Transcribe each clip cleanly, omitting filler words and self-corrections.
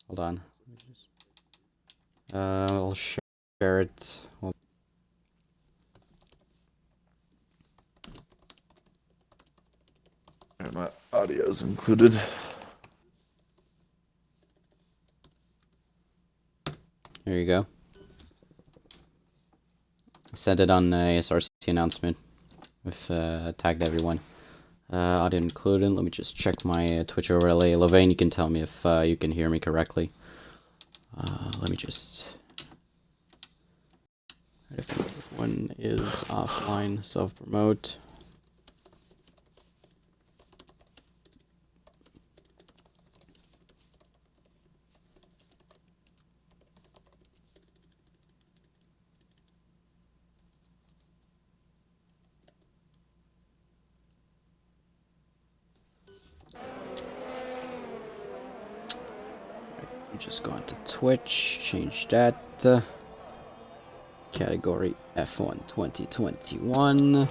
Hold on. I'll share it. My audio's included. There you go. I sent it on ASRC announcement. We've tagged everyone. Audio included. Let me just check my Twitch overlay. Levain, you can tell me if you can hear me correctly. Let me just... I think if one is offline, self-promote. I'm just going to Twitch, change that. Category F1 2021.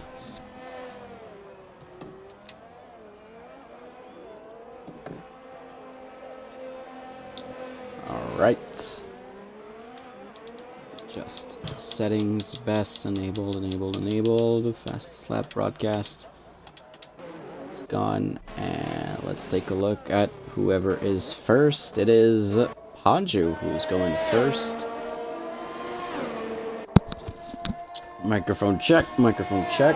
Alright. Just settings, best, enabled, fastest lap broadcast. It's gone, and let's take a look at whoever is first. It is Panju who's going first. Microphone check, microphone check.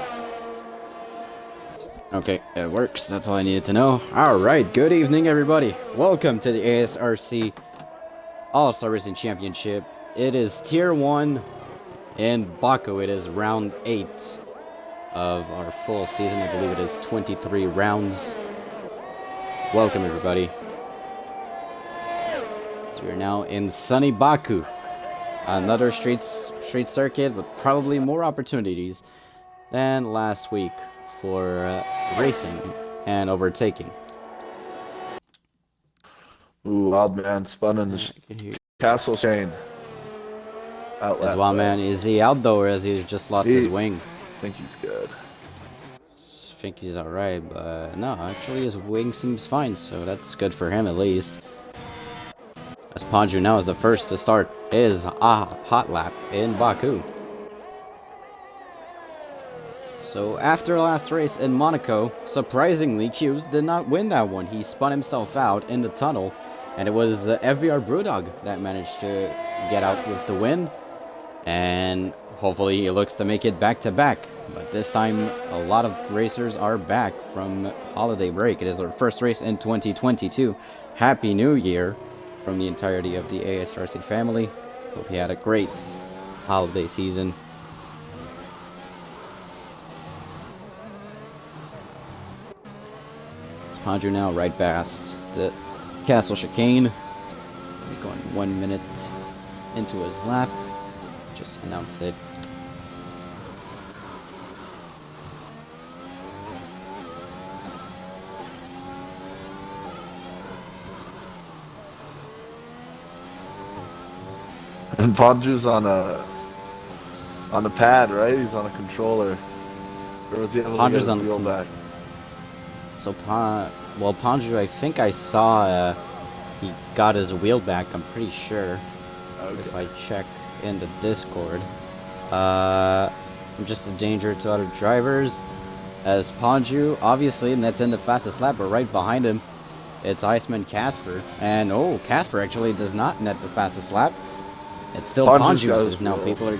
Okay, it works. That's all I needed to know. Alright, good evening, everybody. Welcome to the ASRC All-Star Racing Championship. It is Tier 1 in Baku. It is round 8 of our full season. I believe it is 23 rounds. Welcome, everybody. So we are now in sunny Baku. Another street circuit with probably more opportunities than last week for racing and overtaking. Ooh, Wild Man spun in the castle chain. Is Wild Man, is he out though, or has he just lost his wing? I think he's good. I think he's alright, but no, actually his wing seems fine, so that's good for him at least. As Panju now is the first to start his hot lap in Baku. So after last race in Monaco, surprisingly, Q's did not win that one. He spun himself out in the tunnel, and it was FVR Brewdog that managed to get out with the win. And hopefully he looks to make it back-to-back. But this time, a lot of racers are back from holiday break. It is our first race in 2022. Happy New Year from the entirety of the ASRC family. Hope you had a great holiday season. It's Panju now right past the castle chicane. We're going 1 minute into his lap. Just announced it. And Panju's on a pad, right? He's on a controller. Or was he able to get his wheel back? So Panju, I think I saw he got his wheel back. I'm pretty sure. Okay. If I check in the Discord. I'm just a danger to other drivers. As Panju, obviously, and that's in the fastest lap, but right behind him, it's Iceman Casper. And oh, Casper actually does not net the fastest lap. It's still Panju's now. People are.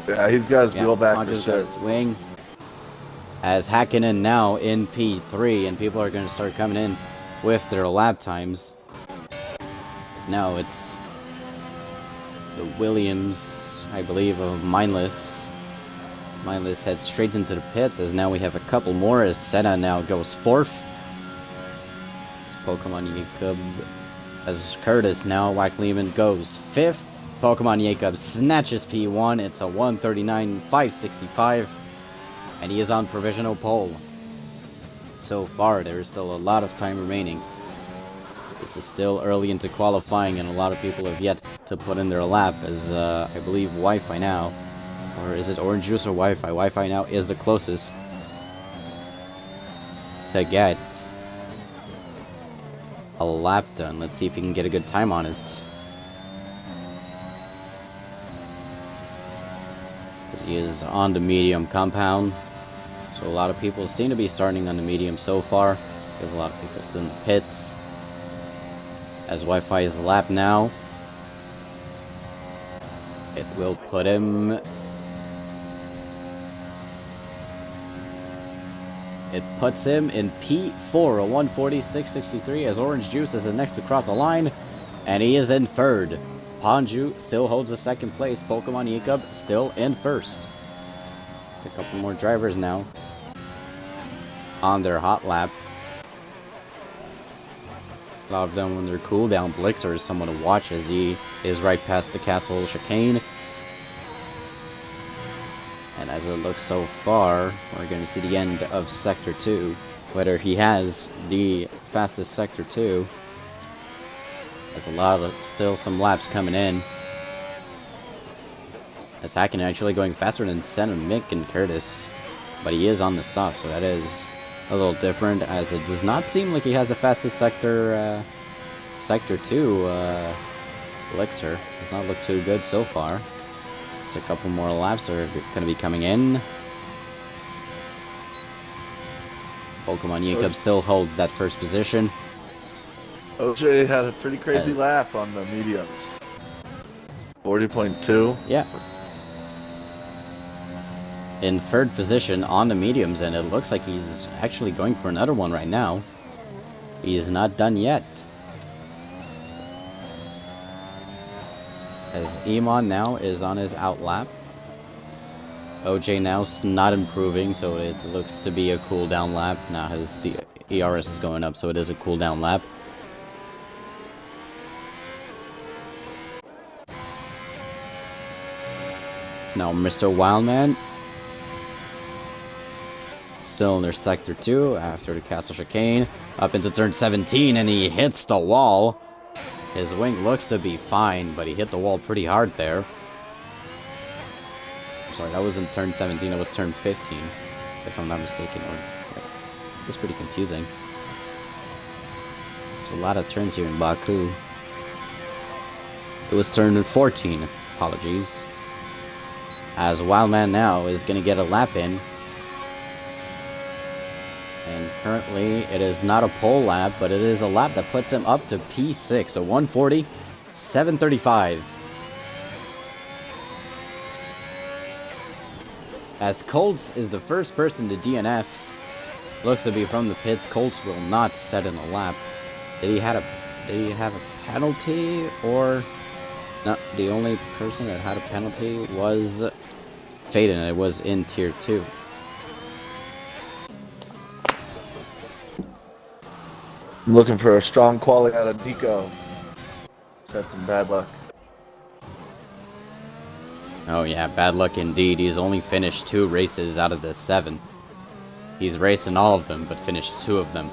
Yeah, he's got his wheel back. Panju's got his wing. As Hakkinen now in P3, and people are going to start coming in with their lap times. Now it's the Williams, I believe, of Mindless. Mindless heads straight into the pits, as now we have a couple more, as Senna now goes 4th. It's Pokemon Jacob. As Curtis now, Wack Lehman goes 5th. Pokemon Jacob snatches P1. It's a 139.565. And he is on provisional pole. So far, there is still a lot of time remaining. This is still early into qualifying, and a lot of people have yet to put in their lap, as I believe Wi-Fi now, or is it Orange Juice or Wi-Fi? Wi-Fi now is the closest to get a lap done. Let's see if he can get a good time on it. Because he is on the medium compound. So a lot of people seem to be starting on the medium so far. We have a lot of people still in the pits. As Wi-Fi is a lap now. It will put him... It puts him in P4, a 146.63, as Orange Juice is the next to cross the line, and he is in third. Ponju still holds the second place. Pokemon Yikub still in first. It's a couple more drivers now on their hot lap. A lot of them on their cooldown. Blixer is someone to watch as he is right past the castle chicane. And as it looks so far, we're going to see the end of Sector 2. Whether he has the fastest Sector 2. There's a lot of, still some laps coming in. As Hacken actually going faster than Sen and Mick and Curtis. But he is on the soft, so that is a little different, as it does not seem like he has the fastest Sector 2 Elixir. Does not look too good so far. A couple more laps are going to be coming in. Pokemon Yikub still holds that first position. OJ had a pretty crazy lap on the mediums. 40.2. Yeah. In third position on the mediums, and it looks like he's actually going for another one right now. He's not done yet. As Emon now is on his out lap. OJ now not improving, so it looks to be a cooldown lap. Now his ERS is going up, so it is a cooldown lap. It's now Mr. Wildman. Still in their Sector 2 after the Castle Chicane. Up into turn 17, and he hits the wall. His wing looks to be fine, but he hit the wall pretty hard there. I'm sorry, that wasn't turn 17, that was turn 15, if I'm not mistaken. It was pretty confusing. There's a lot of turns here in Baku. It was turn 14, apologies. As Wildman now is going to get a lap in. And currently, it is not a pole lap, but it is a lap that puts him up to P6. So 140, 735. As Colts is the first person to DNF. Looks to be from the pits. Colts will not set in a lap. Did he have a penalty? Or... No, the only person that had a penalty was Faden. It was in Tier 2. I'm looking for a strong quality out of Nico. He's had some bad luck. Oh yeah, bad luck indeed. He's only finished 2 races out of the 7. He's raced in all of them, but finished 2 of them.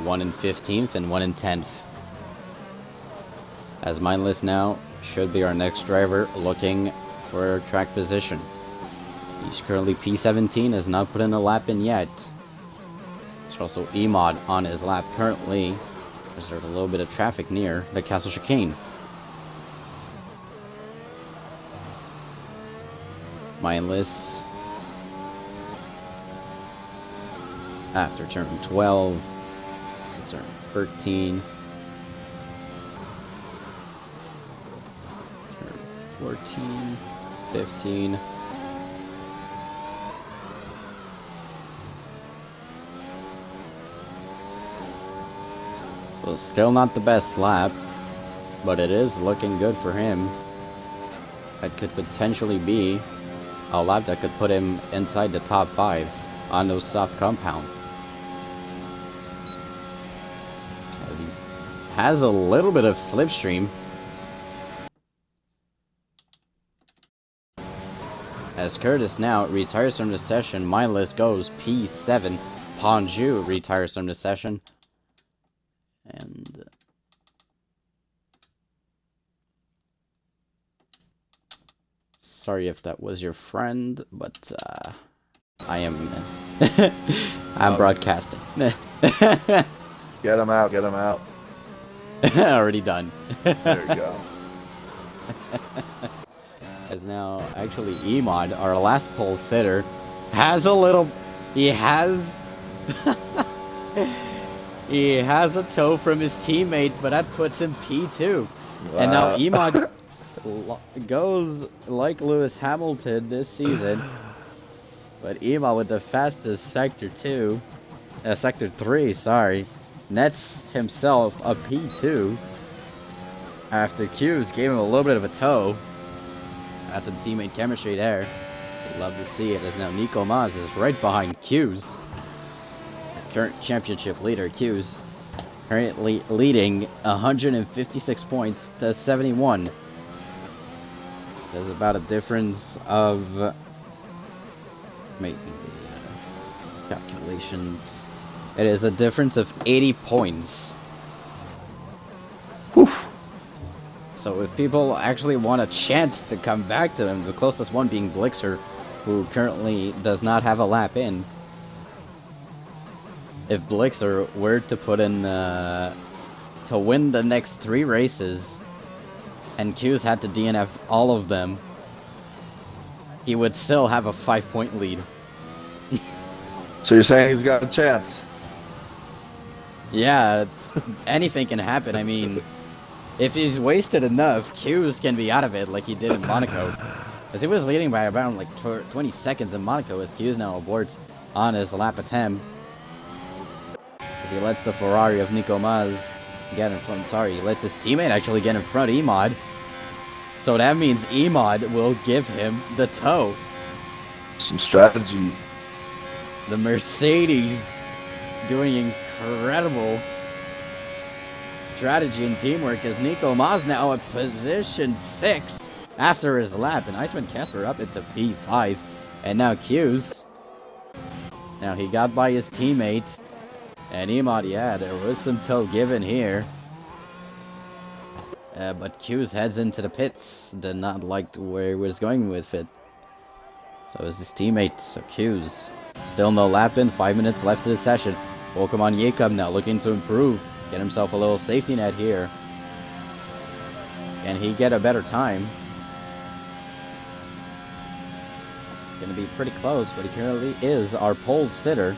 1 in 15th and 1 in 10th. As Mindless now should be our next driver looking for track position. He's currently P17, has not put in a lap in yet. There's also Emod on his lap currently. There's a little bit of traffic near the Castle Chicane. Mindless. After turn 12. To turn 13. Turn 14. 15. So still not the best lap, but it is looking good for him. That could potentially be a lap that could put him inside the top 5 on those soft compound. As he has a little bit of slipstream. As Curtis now retires from the session, Mindless goes P7. Ponju retires from the session. And sorry if that was your friend, but I am I'm broadcasting. Get him out, get him out. Already done. There you go. As now, actually, Emod, our last pole sitter, has a little... He has... he has a toe from his teammate, but that puts him P2. Wow. And now Emod goes like Lewis Hamilton this season. But Emod with the fastest Sector 3, sorry, nets himself a P2 after Q's gave him a little bit of a toe. That's some teammate chemistry there. Love to see it, as now Nico Maz is right behind Q's. Current championship leader, Q's, currently leading 156 points to 71. There's about a difference of... Making calculations. It is a difference of 80 points. Oof. So if people actually want a chance to come back to him, the closest one being Blixer, who currently does not have a lap in. If Blixer were to put in to win the next 3 races, and Q's had to DNF all of them, he would still have a 5-point lead. So you're saying he's got a chance? Yeah, anything can happen. I mean, if he's wasted enough, Q's can be out of it like he did in Monaco. As he was leading by around like 20 seconds in Monaco, as Q's now aborts on his lap attempt. As he lets the Ferrari of Nico Maz get in front. Sorry, he lets his teammate actually get in front of Emod. So that means Emod will give him the toe. Some strategy. The Mercedes doing incredible strategy and teamwork, as Nico Maz now at position 6 after his lap, and Iceman Casper up into P5, and now Q's. Now he got by his teammate, and Emod, yeah, there was some toe given here. But Q's heads into the pits, did not like where he was going with it. So is his teammate, so Q's. Still no lap in, 5 minutes left of the session. Pokemon Jacob now looking to improve, get himself a little safety net here. Can he get a better time? It's going to be pretty close, but he currently is our pole sitter.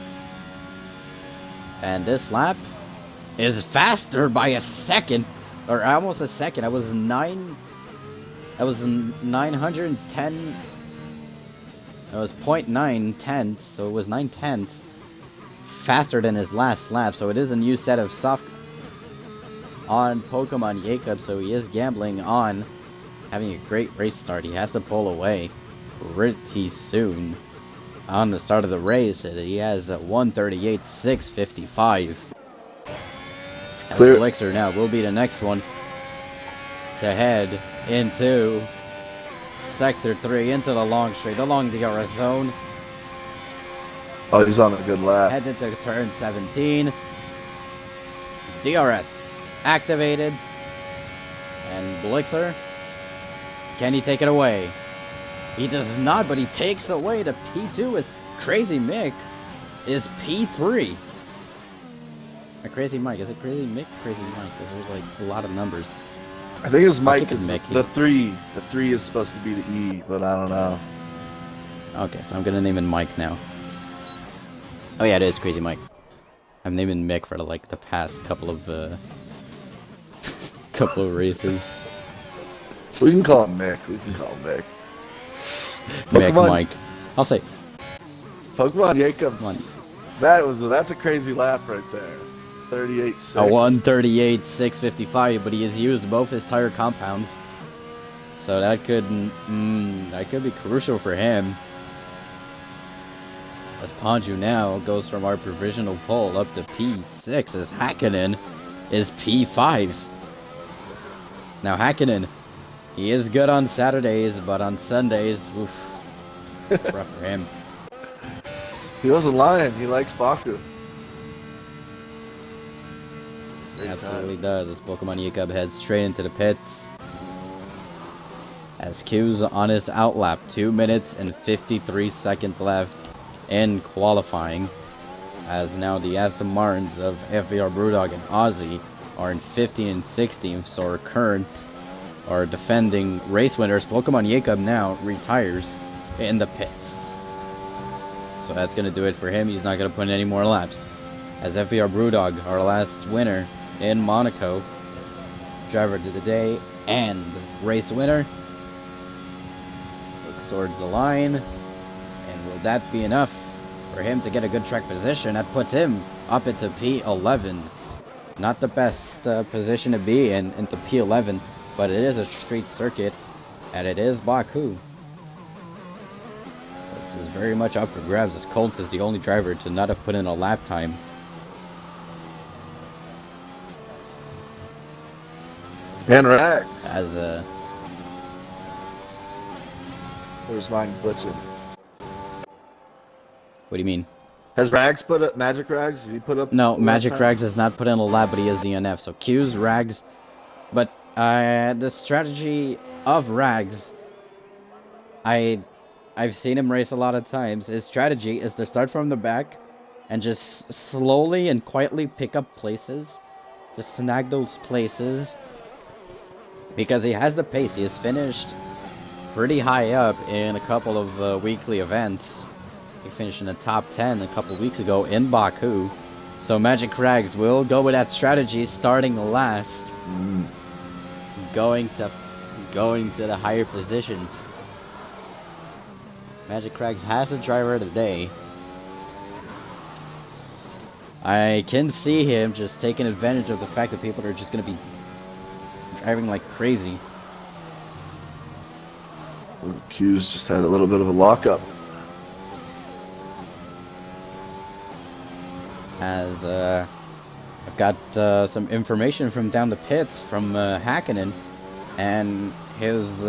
And this lap is faster by a second, or almost a second. I was 910. It was 0.9 tenths, so it was 9 tenths faster than his last lap. So it is a new set of soft on Pokemon Jacob, so he is gambling on having a great race start. He has to pull away pretty soon on the start of the race. He has a 138.655. Elixir now will be the next one to head into Sector 3, into the long straight, the long DRS zone. Oh, he's on a good lap. Head into turn 17. DRS activated. And Blixer, can he take it away? He does not, but he takes away the P2 as Crazy Mick is P3. Crazy Mike, is it Crazy Mick? Crazy Mike, because there's like a lot of numbers. I think his Mike is Mick. the 3. The 3 is supposed to be the E, but I don't know. Okay, so I'm gonna name him Mike now. Oh yeah, it is Crazy Mike. I'm naming Mick for like the past couple of races. We can call him Mick. We can call him Mick. Mick Mike. I'll say Pokemon Jacobs. That's a crazy lap right there. 38.6. A 138.655, but he has used both his tire compounds, so that could be crucial for him. As Ponju now goes from our provisional pole up to P6, as Hakkinen is P5. Now Hakkinen, he is good on Saturdays, but on Sundays, oof, it's rough for him. He wasn't lying. He likes Baku. Absolutely does. As Pokemon Jacob heads straight into the pits. As Q's on his outlap, 2 minutes and 53 seconds left in qualifying. as now the Aston Martins of FVR Brewdog and Aussie are in 15th and 16th, so our current or defending race winners, Pokemon Jacob, now retires in the pits. So that's going to do it for him. He's not going to put in any more laps. As FVR Brewdog, our last winner in Monaco, driver of the day and race winner, looks towards the line. And will that be enough for him to get a good track position? That puts him up into P11. Not the best position to be in, into P11, but it is a street circuit, and it is Baku. This is very much up for grabs, as Colt is the only driver to not have put in a lap time. And Rags. As Where's mine glitching? what do you mean? Has Rags put up Magic Rags? Did he put up? No, Magic Rags has not put in a lap, but he is DNF. So Q's Rags, but the strategy of Rags, I've seen him race a lot of times. His strategy is to start from the back and just slowly and quietly pick up places, just snag those places, because he has the pace. He has finished pretty high up in a couple of weekly events. He finished in the top 10 a couple weeks ago in Baku. So Magic Rags will go with that strategy, starting last, going to the higher positions. Magic Rags has a driver of the day. I can see him just taking advantage of the fact that people are just going to be driving like crazy. Q's just had a little bit of a lockup. As I've got some information from down the pits from Hakkinen, and his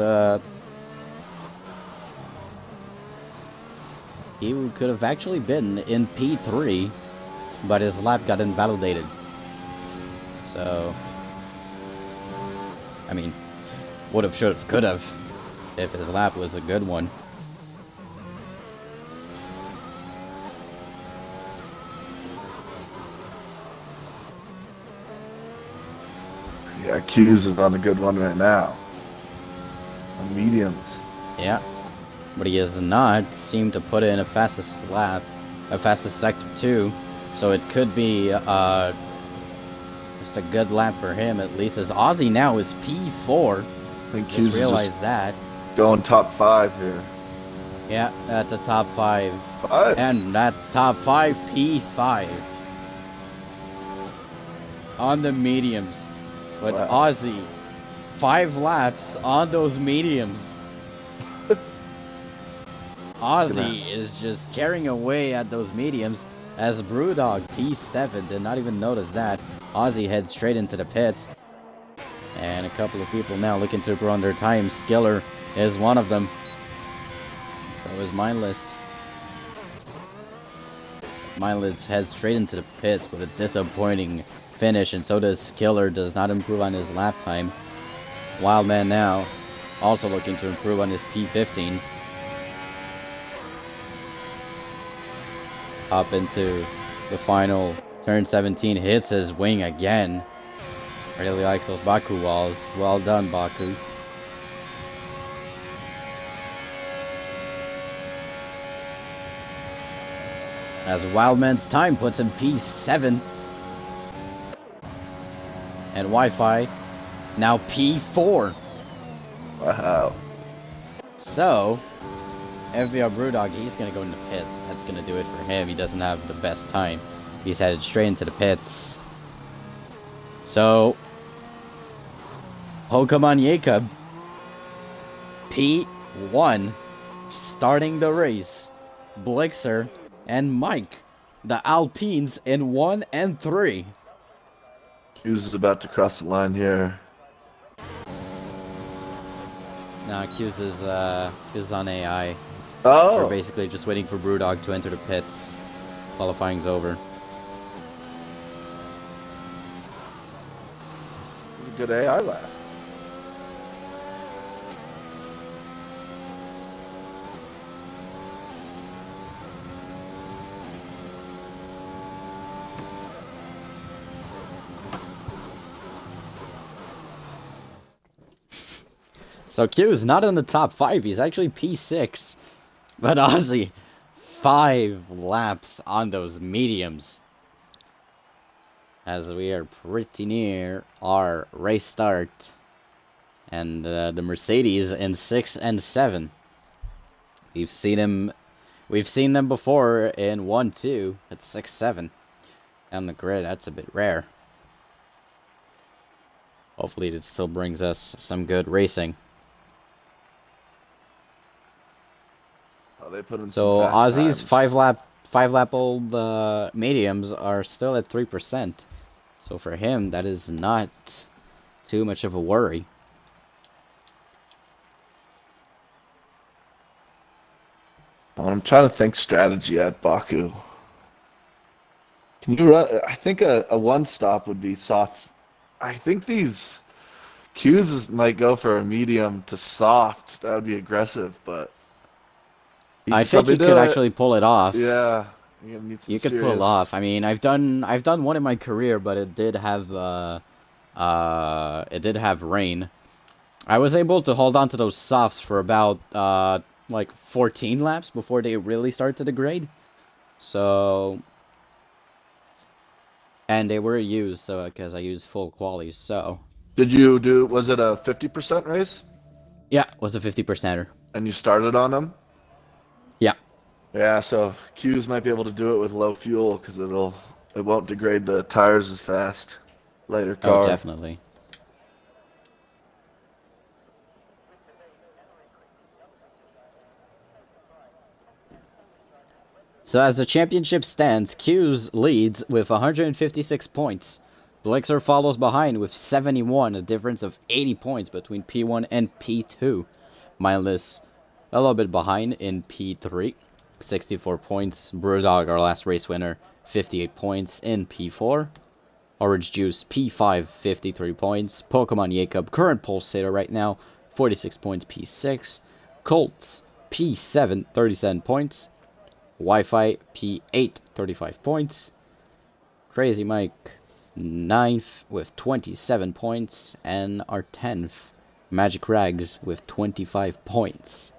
he could have actually been in P3, but his lap got invalidated. So, I mean, would have, should have, could have, if his lap was a good one. Yeah, Q's is on a good one right now. On mediums. Yeah, but he has not seemed to put in a fastest lap, a fastest sector 2, so it could be just a good lap for him at least. As Aussie now is P4. I think Q's Just realized that. Going top 5 here. Yeah, that's a top 5. 5? And that's top 5 P5 on the mediums. But wow. Aussie, 5 laps on those mediums. Aussie is just tearing away at those mediums, as Brewdog P7 did not even notice that. Aussie heads straight into the pits. And a couple of people now looking to improve on their time. Skiller is one of them. So is Mindless. Mindless heads straight into the pits with a disappointing finish, and so does Skiller. Does not improve on his lap time. Wildman now also looking to improve on his P15. Up into the final turn 17, hits his wing again. Really likes those Baku walls. Well done, Baku. As Wildman's time puts him P7. And Wi-Fi now P4. Wow. So, FVR Brewdog, he's going to go into pits. That's going to do it for him. He doesn't have the best time. He's headed straight into the pits. So, Pokemon Jacob, P1, starting the race. Blixer and Mike, the Alpines, in 1 and 3. Q's is about to cross the line here. Now Q's is on AI. Oh! We're basically just waiting for Brewdog to enter the pits. Qualifying's over. Good AI lap. So Q is not in the top 5. He's actually P6. But Ozzy, 5 laps on those mediums. As we are pretty near our race start. And the Mercedes in 6 and 7. We've seen them before in 1-2 at 6-7. On the grid, that's a bit rare. Hopefully it still brings us some good racing. Oh, they put in So some fast Aussie's times. 5 lap old mediums are still at 3%. So for him, that is not too much of a worry. I'm trying to think strategy at Baku. Can you run? I think a one stop would be soft. I think these Qs might go for a medium to soft. That would be aggressive, but I think you could actually pull it off. Yeah, you're gonna need some You could serious... pull it off. I mean, I've done one in my career, but it did have rain. I was able to hold on to those softs for about like 14 laps before they really started to degrade. So, and they were used, so because I used full quali. So, Did you do? Was it a 50% race? yeah, it was a 50%er. And you started on them? Yeah. Yeah, so Qs might be able to do it with low fuel because it won't degrade the tires as fast. Lighter car. Oh, definitely. So as the championship stands, Q's leads with 156 points. Blixer follows behind with 71, a difference of 80 points between P1 and P2. Mindless a little bit behind in P3, 64 points. Brewdog, our last race winner, 58 points in P4. Orange Juice, P5, 53 points. Pokemon Jacob, current pulsator right now, 46 points, P6. Colts, P7, 37 points. Wi-Fi, P8, 35 points. Crazy Mike, 9th with 27 points. And our 10th, Magic Rags, with 25 points.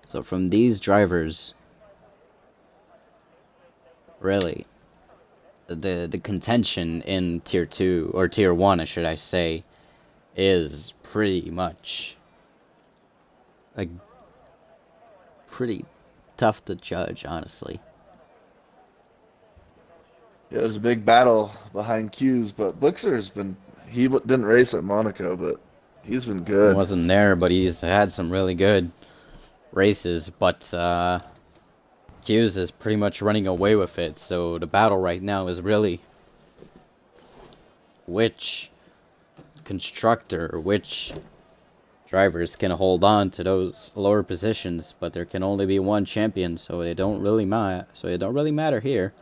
So from these drivers, really, the contention in Tier 2, or Tier 1, should I say, is pretty much, like, pretty tough to judge, honestly. Yeah, there's a big battle behind Qs, but Blixer's been... He didn't race at Monaco, but he's been good. He wasn't there, but he's had some really good races, but Q's is pretty much running away with it, so the battle right now is really which constructor, which drivers can hold on to those lower positions, but there can only be one champion, so it don't really matter here.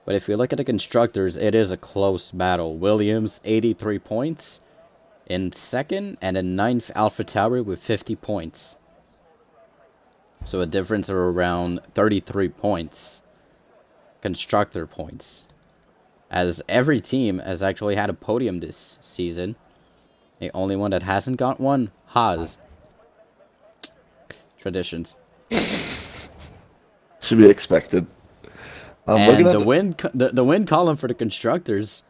But if you look at the constructors, it is a close battle. Williams, 83 points in second, and in 9th, AlphaTauri with 50 points. So a difference of around 33 points. Constructor points. As every team has actually had a podium this season. The only one that hasn't got one, Haas. Traditions. Should be expected. And the win column for the constructors,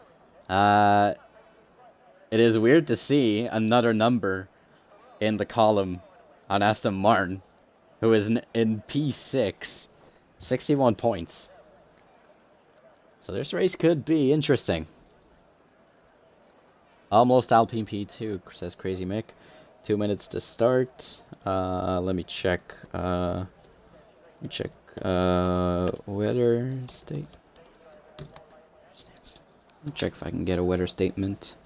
it is weird to see another number in the column on Aston Martin, who is in P6, 61 points. So this race could be interesting. Almost Alpine P2, says Crazy Mick. 2 minutes to start. Let me check. Weather state. Check if I can get a weather statement.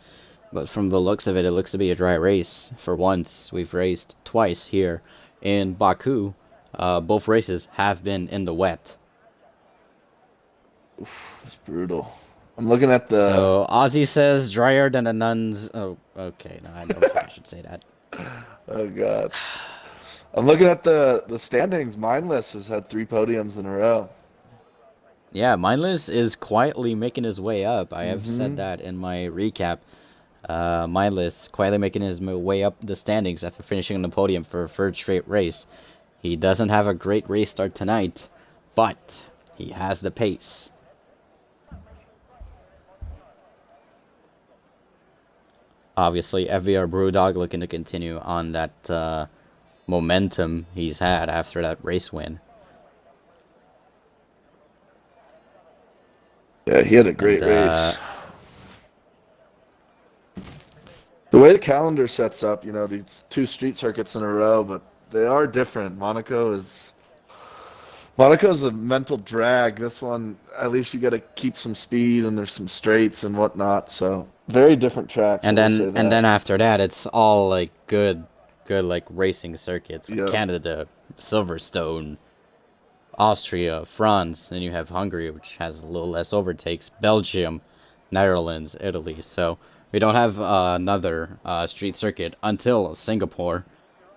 But from the looks of it, it looks to be a dry race. For once, we've raced twice here in Baku. Both races have been in the wet. Oof, it's brutal. I'm looking at the... So, Ozzy says drier than the nuns. Oh, okay. No, I know if I should say that. Oh, God. I'm looking at the standings. Mindless has had 3 podiums in a row. Yeah, Mindless is quietly making his way up. I have said that in my recap. Mindless quietly making his way up the standings after finishing on the podium for a third straight race. He doesn't have a great race start tonight, but he has the pace. Obviously, FVR Brewdog looking to continue on that momentum he's had after that race win. Yeah, he had a great race. The way the calendar sets up, you know, these 2 street circuits in a row, but they are different. Monaco's a mental drag. This one, at least you got to keep some speed, and there's some straights and whatnot. So very different tracks. And then after that, it's all like good like racing circuits. Yep. Canada, Silverstone, Austria, France, and you have Hungary, which has a little less overtakes. Belgium, Netherlands, Italy. So we don't have another street circuit until Singapore,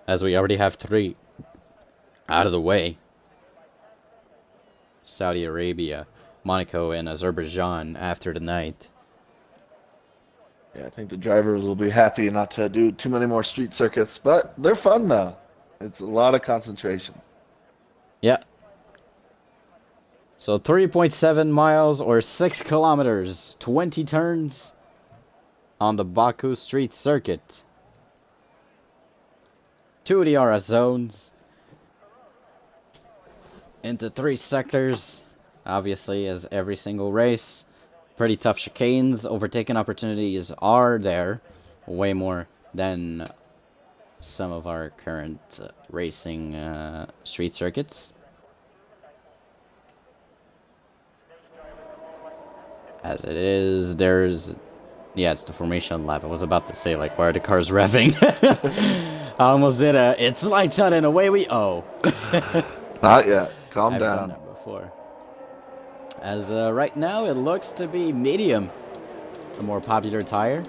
as we already have 3 out of the way. Saudi Arabia, Monaco, and Azerbaijan after the night. Yeah, I think the drivers will be happy not to do too many more street circuits, but they're fun though. It's a lot of concentration. Yeah. So 3.7 miles or 6 kilometers, 20 turns on the Baku street circuit. 2 DRS zones into 3 sectors, obviously, as every single race. Pretty tough chicanes. Overtaking opportunities are there, way more than some of our current racing street circuits. As it is, there's... Yeah, it's the formation lap. I was about to say, like, why are the cars revving? I almost did a... It's lights out and away we... Oh. Not yet. Calm I've down. done it before. As right now, it looks to be medium, the more popular tire.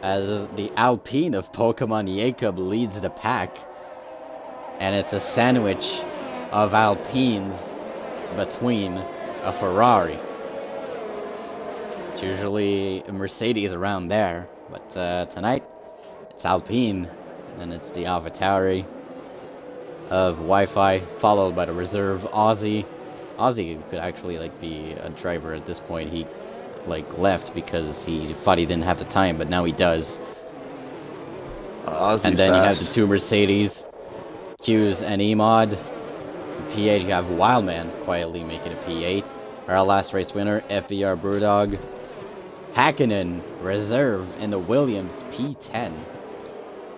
As the Alpine of Pokemon Jacob leads the pack. And it's a sandwich of Alpines between a Ferrari. It's usually a Mercedes around there, but tonight it's Alpine, and it's the AlphaTauri of Wi-Fi, followed by the reserve Aussie. Aussie could actually like be a driver at this point. He like left because he thought he didn't have the time, but now he does. Aussie's and then you have fast. the 2 Mercedes, Q's and Emod. P8, you have Wildman quietly making a P8. Our last race winner, FVR Brewdog. Hakkinen, reserve in the Williams P10.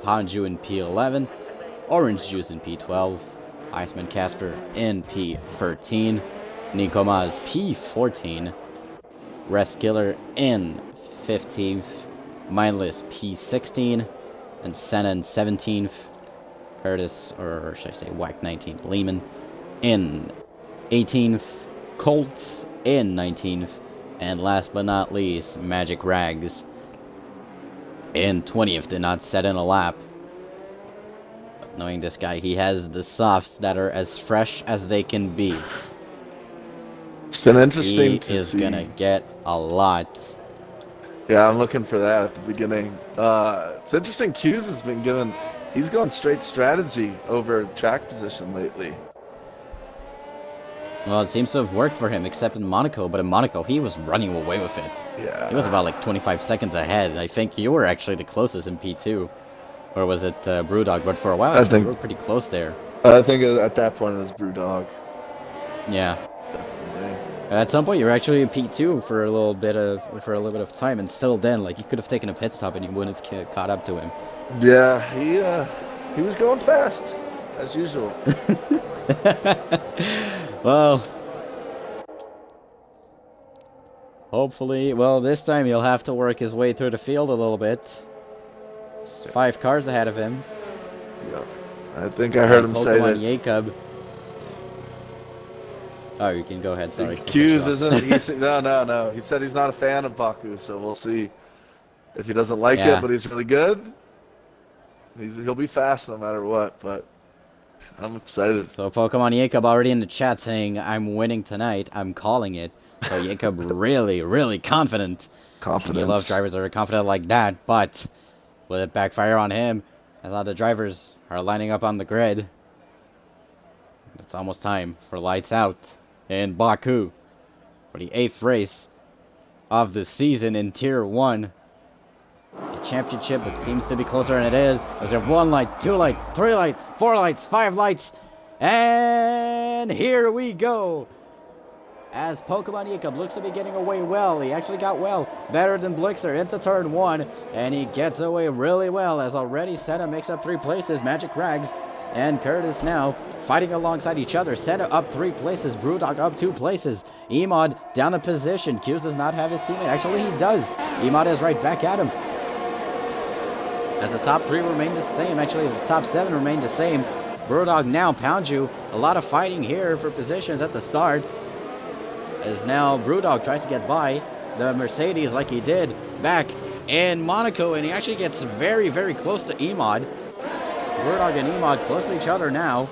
Hanju in P11. Orange Juice in P12. Iceman Casper in P13. Nico Maz P14. Rest Killer in 15th. Mindless P16. And Senna in 17th. Curtis, or should I say Whack 19th. Lehman in 18th. Colts in 19th. And last but not least, Magic Rags in 20th. Did not set in a lap. But knowing this guy, he has the softs that are as fresh as they can be. It's been interesting He to is see. gonna get a lot. Yeah, I'm looking for that at the beginning. It's interesting. Q's has been given. He's gone straight strategy over track position lately. Well, it seems to have worked for him, except in Monaco. But in Monaco, he was running away with it. Yeah. He was about like 25 seconds ahead. I think you were actually the closest in P2. Or was it Brewdog? But for a while, actually, we were pretty close there. I think at that point it was Brewdog. Yeah. Definitely. At some point, you were actually in P2 for a little bit of time, and still then, like, you could have taken a pit stop and you wouldn't have caught up to him. Yeah, he was going fast, as usual. Well, hopefully, this time he'll have to work his way through the field a little bit. There's 5 cars ahead of him. Yep. I think I heard him say Pokemon that. Jacob. Oh, you can go ahead. Sorry. Q's isn't. No. He said he's not a fan of Baku, so we'll see if he doesn't like Yeah. it. But he's really good. He'll be fast no matter what. But I'm excited. So Pokemon Jacob already in the chat saying, "I'm winning tonight. I'm calling it." So Jacob really, really confident Confidence. You love drivers that are confident like that, but will it backfire on him? As a lot of drivers are lining up on the grid. It's almost time for lights out in Baku for the 8th race of the season in Tier 1. The championship, it seems to be closer than it is. There's 1 light, 2 lights, 3 lights, 4 lights, 5 lights. And here we go. As Pokemon Jacob looks to be getting away well. He actually got well. Better than Blixer into turn 1. And he gets away really well as already Senna makes up 3 places. Magic Rags and Curtis now fighting alongside each other. Senna up 3 places. Brewdog up 2 places. Emod down a position. Q's does not have his teammate. Actually, he does. Emod is right back at him. As the top 3 remain the same. Actually, the top 7 remain the same. Brewdog now pound you. A lot of fighting here for positions at the start. As now Brewdog tries to get by the Mercedes like he did back in Monaco. And he actually gets very, very close to Emod. Brewdog and Emod close to each other now.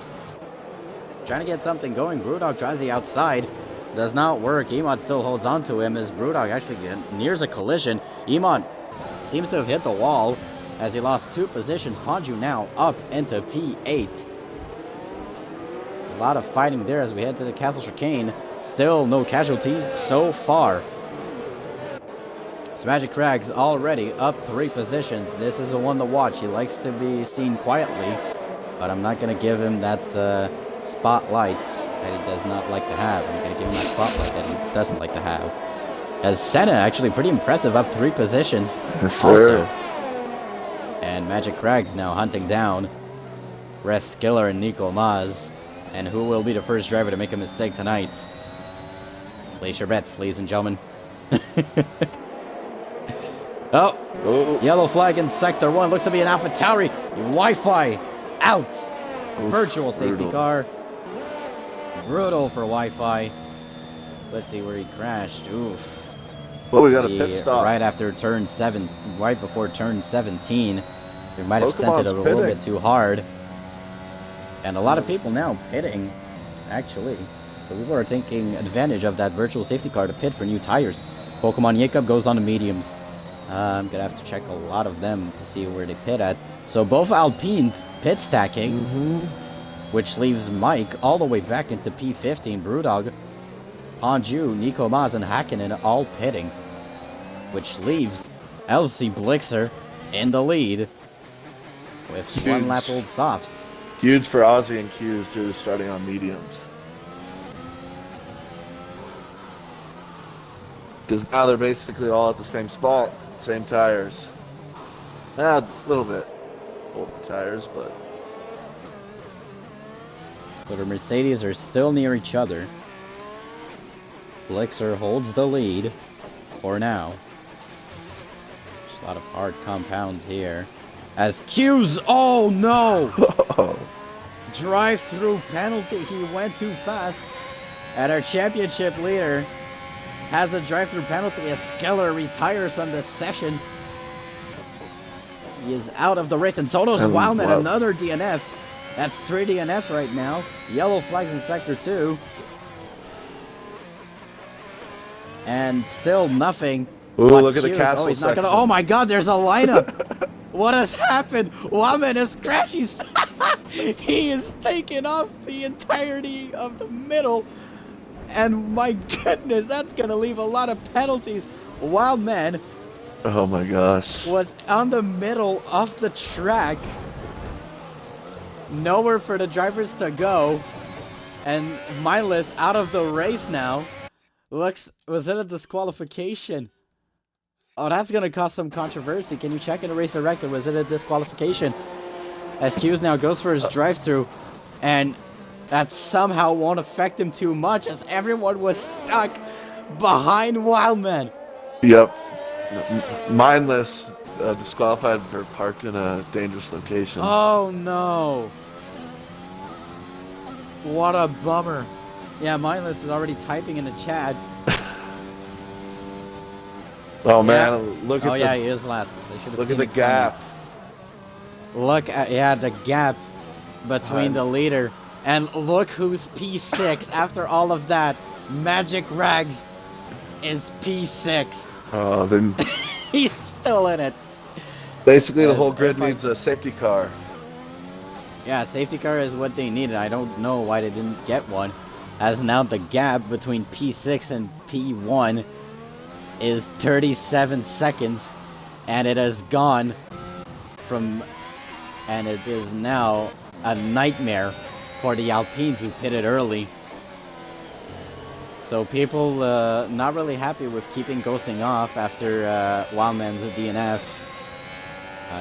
Trying to get something going. Brewdog tries the outside. Does not work. Emod still holds on to him as Brewdog actually nears a collision. Emod seems to have hit the wall as he lost 2 positions. Ponju now up into P8. A lot of fighting there as we head to the Castle Chicane. Still no casualties so far. So Magic Crags already up 3 positions. This is the one to watch. He likes to be seen quietly, but I'm not going to give him that spotlight that he does not like to have. I'm going to give him that spotlight that he doesn't like to have. As Senna actually pretty impressive, up 3 positions. Yes, sir. Also. And Magic Crags now hunting down Res Skiller and Nico Maz. And who will be the first driver to make a mistake tonight? Place your bets, ladies and gentlemen. Oh, yellow flag in Sector 1. Looks to be an AlphaTauri. Wi-Fi out. Oof, Virtual safety brutal. car. Brutal for Wi-Fi. Let's see where he crashed. Oof. Well, we got a pit stop. Right after turn 7, right before turn 17. We might have sent it a Pokemon's little pitting. bit too hard. And a lot of people now pitting, actually. So people are taking advantage of that virtual safety car to pit for new tires. Pokemon Jacob goes on the mediums. I'm going to have to check a lot of them to see where they pit at. So both Alpines pit stacking, which leaves Mike all the way back into P15. Brewdog, Ponju, Nico Maz, and Hakkinen all pitting. Which leaves LC Blixer in the lead with Huge. 1 lap old softs. Huge for Ozzy and Q's too, starting on mediums. Because now they're basically all at the same spot, same tires. A little bit older tires, but So the Mercedes are still near each other. Blixer holds the lead for now. There's a lot of hard compounds here. As Q's, oh no! Drive-through penalty. He went too fast. And our championship leader has a drive-through penalty as Skeller retires from the session. He is out of the race. And so does Wildman, wow. another DNF. That's 3 DNFs right now. Yellow flags in Sector 2. And still nothing. Ooh, but look at the Q's. castle Oh, he's not gonna. section. Oh my God! There's a lineup. What has happened? Wildman is crashing. He is taking off the entirety of the middle. And my goodness, that's gonna leave a lot of penalties. Wildman oh my gosh. was on the middle of the track. Nowhere for the drivers to go. And Mindless out of the race now. Looks, was it a disqualification? Oh, that's going to cause some controversy. Can you check in the race director? Was it a disqualification? As Q's now goes for his drive-through. And that somehow won't affect him too much as everyone was stuck behind Wildman. Yep. Mindless disqualified for parked in a dangerous location. Oh, no. What a bummer. Yeah, Mindless is already typing in the chat. Oh man, Yeah. look at Oh, yeah, the he is last. I should have look seen at the it coming. gap. Look at, yeah, the gap between the leader. And look who's P6 after all of that. Magic Rags is P6. Oh, then He's still in it. basically the As whole grid if I- needs a safety car. Yeah, safety car is what they needed. I don't know why they didn't get one. As now the gap between P6 and P1 is 37 seconds. And it has gone from... And it is now a nightmare for the Alpines who pitted early. So people not really happy with keeping ghosting off after Wildman's DNF.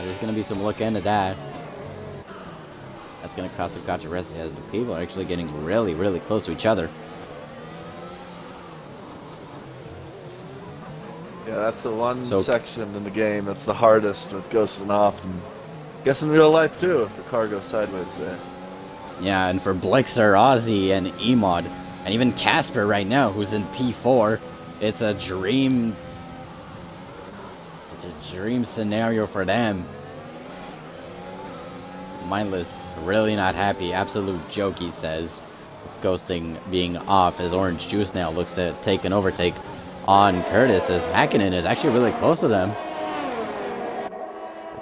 There's going to be some look into that. That's going to cost a gotcha rest as the people are actually getting really, really close to each other. Yeah, that's the one section in the game that's the hardest with ghosting off. And I guess in real life too, if the car goes sideways there. Yeah, and for Blixer, Ozzy, and Emod, and even Casper right now, who's in P4, it's a dream... It's a dream scenario for them. Mindless, really not happy. Absolute joke, he says. With ghosting being off, as Orange Juice now looks to take an overtake on Curtis, as Hakkinen is actually really close to them.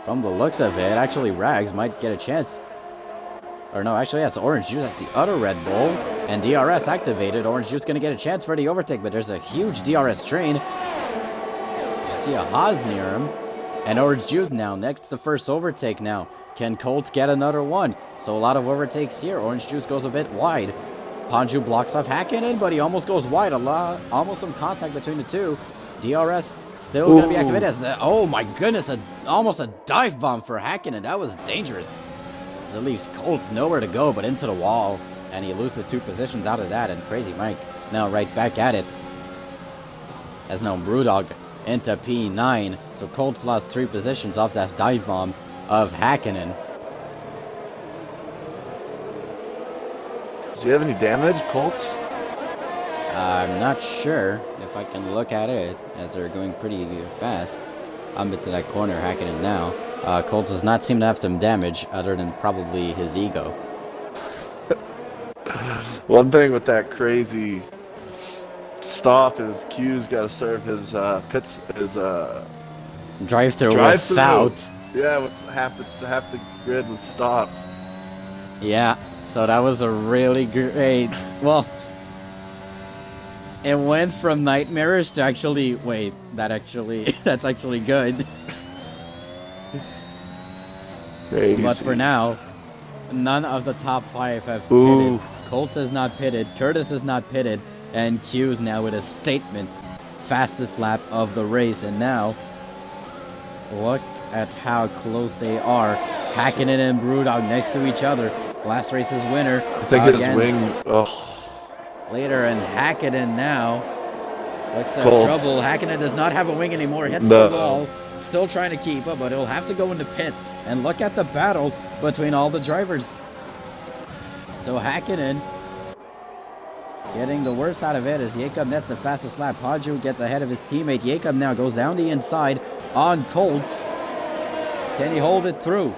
From the looks of it, actually Rags might get a chance. Or no, actually that's Orange Juice, that's the other Red Bull. And DRS activated. Orange Juice gonna get a chance for the overtake, but there's a huge DRS train. You see a Haas near him. And Orange Juice now, next to first overtake now. Can Colts get another one? So a lot of overtakes here. Orange Juice goes a bit wide. Panju blocks off Hakkinen, but he almost goes wide. Almost some contact between the two. DRS still going to be activated. Oh my goodness, almost a dive bomb for Hakkinen. That was dangerous. As it leaves Colts nowhere to go but into the wall. And he loses 2 positions out of that. And Crazy Mike now right back at it. As now Brewdog into P9. So Colts lost 3 positions off that dive bomb of Hakkinen. Does he have any damage, Colts? I'm not sure if I can look at it, as they're going pretty fast. I'm into that corner, Hakkinen now. Colts does not seem to have some damage, other than probably his ego. One thing with that crazy stop is Q's got to serve his drive-through without. Yeah, with half the grid was stopped. Yeah, so that was a really great... Well, it went from nightmarish to actually... Wait, that's actually good. Crazy. But for now, none of the top 5 have pitted. Colts is not pitted, Curtis is not pitted, and Q's now with a statement. Fastest lap of the race, and now, look at how close they are. Hakkinen and Brewdog next to each other. Last race's winner. I think his wing... Later, and Hakkinen now looks to have trouble. Hakkinen does not have a wing anymore. Hits the wall. Still trying to keep up, but he'll have to go into pits. And look at the battle between all the drivers. So Hakkinen getting the worst out of it as Jacob nets the fastest lap. Paju gets ahead of his teammate. Jacob now goes down the inside on Colts. Can he hold it through?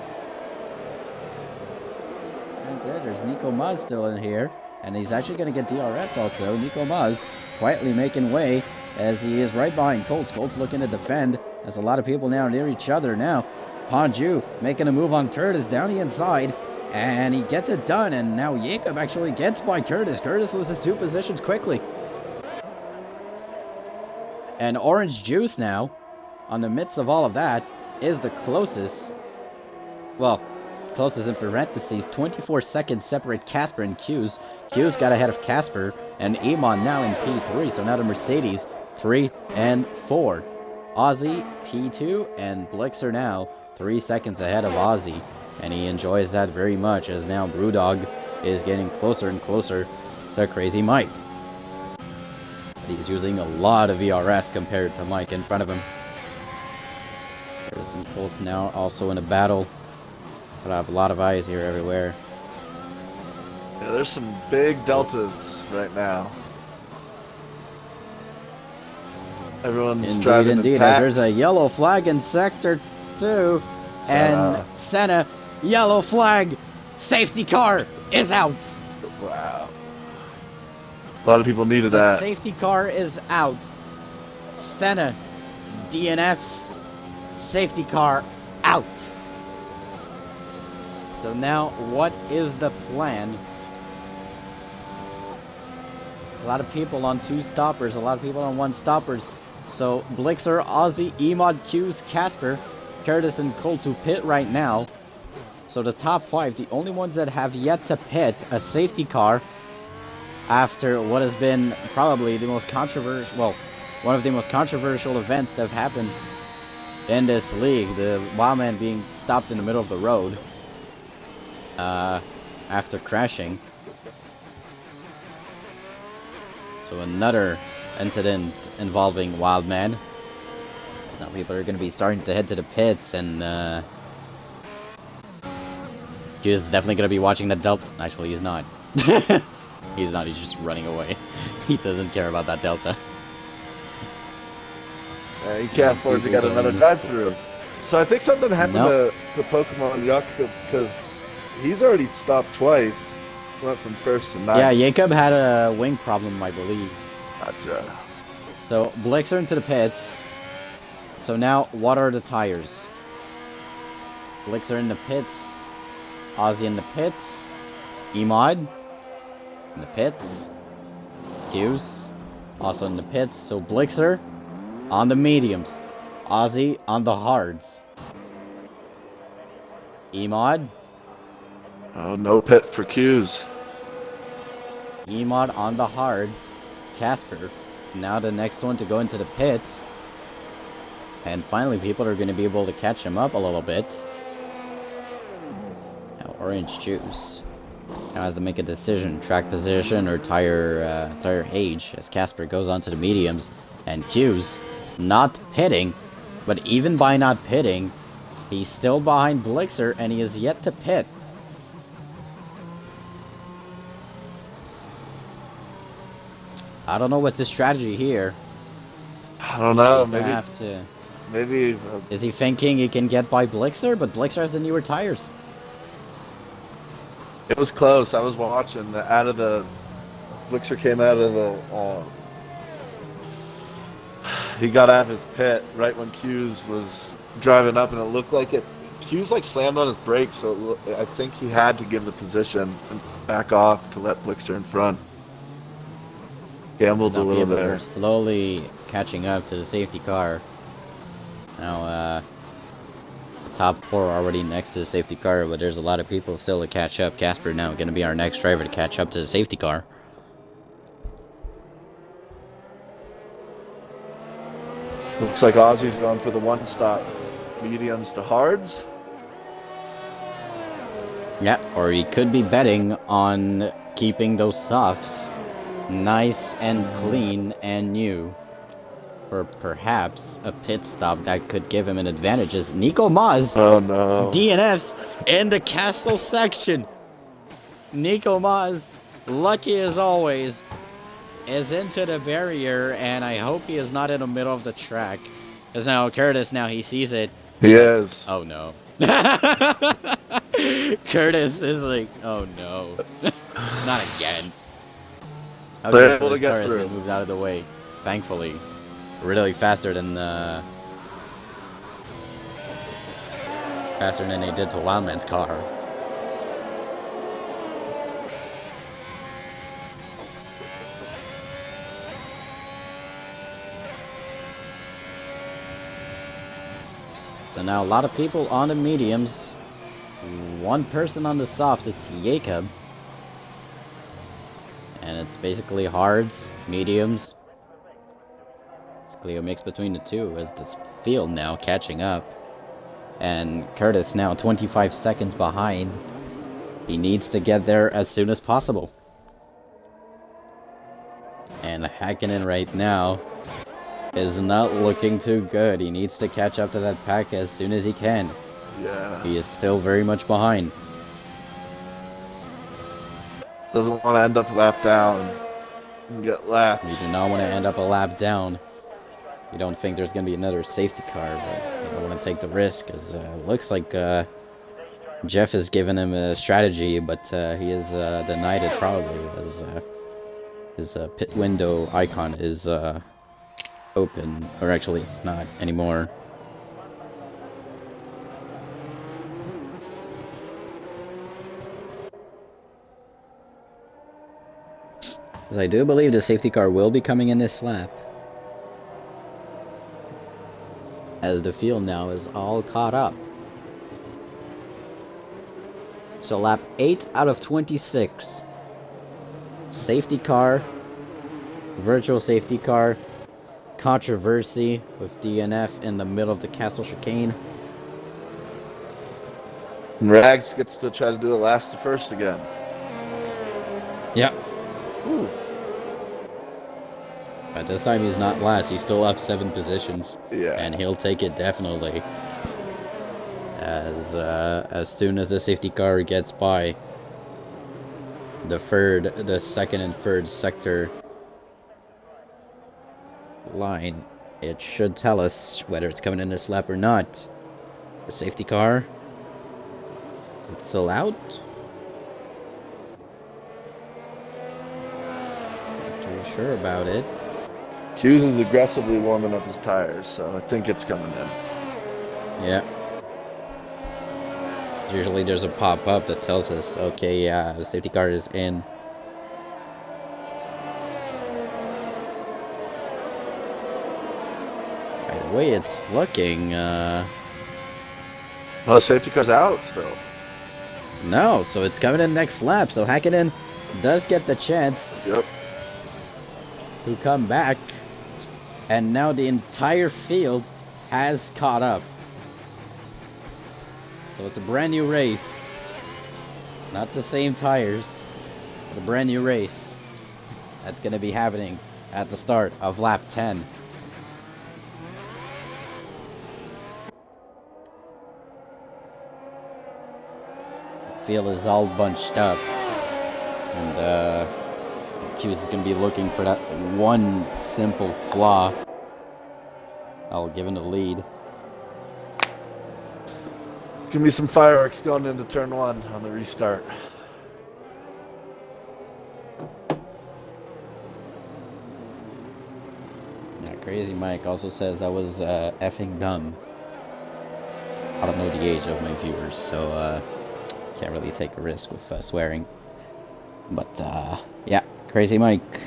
And there's Nico Maz still in here. And he's actually going to get DRS also. Nico Maz quietly making way as he is right behind Colts. Colts looking to defend. There's a lot of people now near each other now. Panju making a move on Curtis down the inside. And he gets it done. And now Jacob actually gets by Curtis. Curtis loses 2 positions quickly. And Orange Juice now, on the midst of all of that, is the closest. Well, closest in parentheses. 24 seconds separate Casper and Q's. Q's got ahead of Casper. And Amon now in P3. So now the Mercedes 3 and 4. Ozzy P2 and Blixer now 3 seconds ahead of Ozzy. And he enjoys that very much as now Brewdog is getting closer and closer to Crazy Mike. He's using a lot of ERS compared to Mike in front of him. There's some Colts now also in a battle. But I have a lot of eyes here everywhere. Yeah, there's some big deltas right now. Everyone's driving indeed. As there's a yellow flag in Sector 2. And Senna, yellow flag, safety car is out. Wow. A lot of people needed the that. Safety car is out. Senna DNF's safety car out. So now, what is the plan? There's a lot of people on 2 stoppers, a lot of people on 1 stoppers. So, Blixer, Ozzy, Emod, Q's, Casper, Curtis, and Cole to pit right now. So the top 5, the only ones that have yet to pit a safety car after what has been probably the most controversial, well, one of the most controversial events that have happened in this league. The Wildman being stopped in the middle of the road after crashing. So another incident involving Wildman. Now people are going to be starting to head to the pits, and he's definitely going to be watching the Delta. Actually, he's not. He's not, he's just running away. He doesn't care about that Delta. You can't afford to get another drive-through. So I think something happened to Pokemon Jakob, because he's already stopped twice. Went from first to 9th. Yeah, Jacob had a wing problem, I believe. Gotcha. So, Blixer into the pits. So now, what are the tires? Blixer in the pits. Ozzy in the pits. Emod in the pits. Hughes also in the pits. So Blixer on the mediums. Ozzy on the hards. Emod. Oh, no pit for Q's. Emod on the hards. Casper. Now the next one to go into the pits. And finally, people are going to be able to catch him up a little bit. Now, Orange Juice now has to make a decision: track position or tire age, as Casper goes on to the mediums. And Q's not pitting, but even by not pitting, he's still behind Blixer, and he is yet to pit. I don't know what's his strategy here. I don't know. He's gonna have to. Maybe. Is he thinking he can get by Blixer? But Blixer has the newer tires. It was close. I was watching. Blixer came out of the. He got out of his pit right when Q's was driving up, and it looked like it. Q's like slammed on his brakes, so I think he had to give the position and back off to let Blixer in front. Gambled a little there. Slowly catching up to the safety car. Now, the top 4 are already next to the safety car, but there's a lot of people still to catch up. Casper now going to be our next driver to catch up to the safety car. Looks like Ozzy's going for the 1-stop. Mediums to hards. Yeah, or he could be betting on keeping those softs nice and clean and new for perhaps a pit stop that could give him an advantage. As Nico Maz DNFs in the castle section. Nico Maz, lucky as always, is into the barrier, and I hope he is not in the middle of the track. Because now Curtis, he sees it. He is. Oh no. Curtis is like, oh no. Not again. Okay, so this car has been moved out of the way, thankfully. Really faster than they did to Wildman's car. So now a lot of people on the mediums, 1 person on the softs. It's Jacob. And it's basically hards, mediums. Basically a mix between the two, as this field now catching up. And Curtis now 25 seconds behind. He needs to get there as soon as possible. And Hakkinen right now is not looking too good. He needs to catch up to that pack as soon as he can. Yeah. He is still very much behind. Doesn't want to end up lap down and get lapped. You do not want to end up a lap down. You don't think there's going to be another safety car, but you don't want to take the risk, because it looks like Jeff has given him a strategy, but he has denied it probably, as his pit window icon is open, or actually it's not anymore. Because I do believe the safety car will be coming in this lap, as the field now is all caught up. So lap 8 out of 26. Safety car, virtual safety car, controversy with DNF in the middle of the castle chicane. And Rags gets to try to do it last to first again. Yeah. Ooh. But this time he's not last, he's still up 7 positions. Yeah. And he'll take it definitely. As soon as the safety car gets by the second and third sector line, it should tell us whether it's coming in this lap or not. The safety car, is it still out? Not too sure about it. Hughes is aggressively warming up his tires, so I think it's coming in. Yeah. Usually there's a pop-up that tells us, okay, yeah, the safety car is in. By the way it's looking, Oh, the safety car's out still. no, so it's coming in next lap, so Häkkinen does get the chance Yep. to come back, and now the entire field has caught up. So it's a brand new race. Not the same tires, but a brand new race. That's going to be happening at the start of lap 10. The field is all bunched up. And Hughes is going to be looking for that one simple flaw. I'll give him the lead. Gonna be some fireworks going into turn 1 on the restart. Yeah, Crazy Mike also says I was effing dumb. I don't know the age of my viewers, so can't really take a risk with swearing. But yeah, Crazy Mike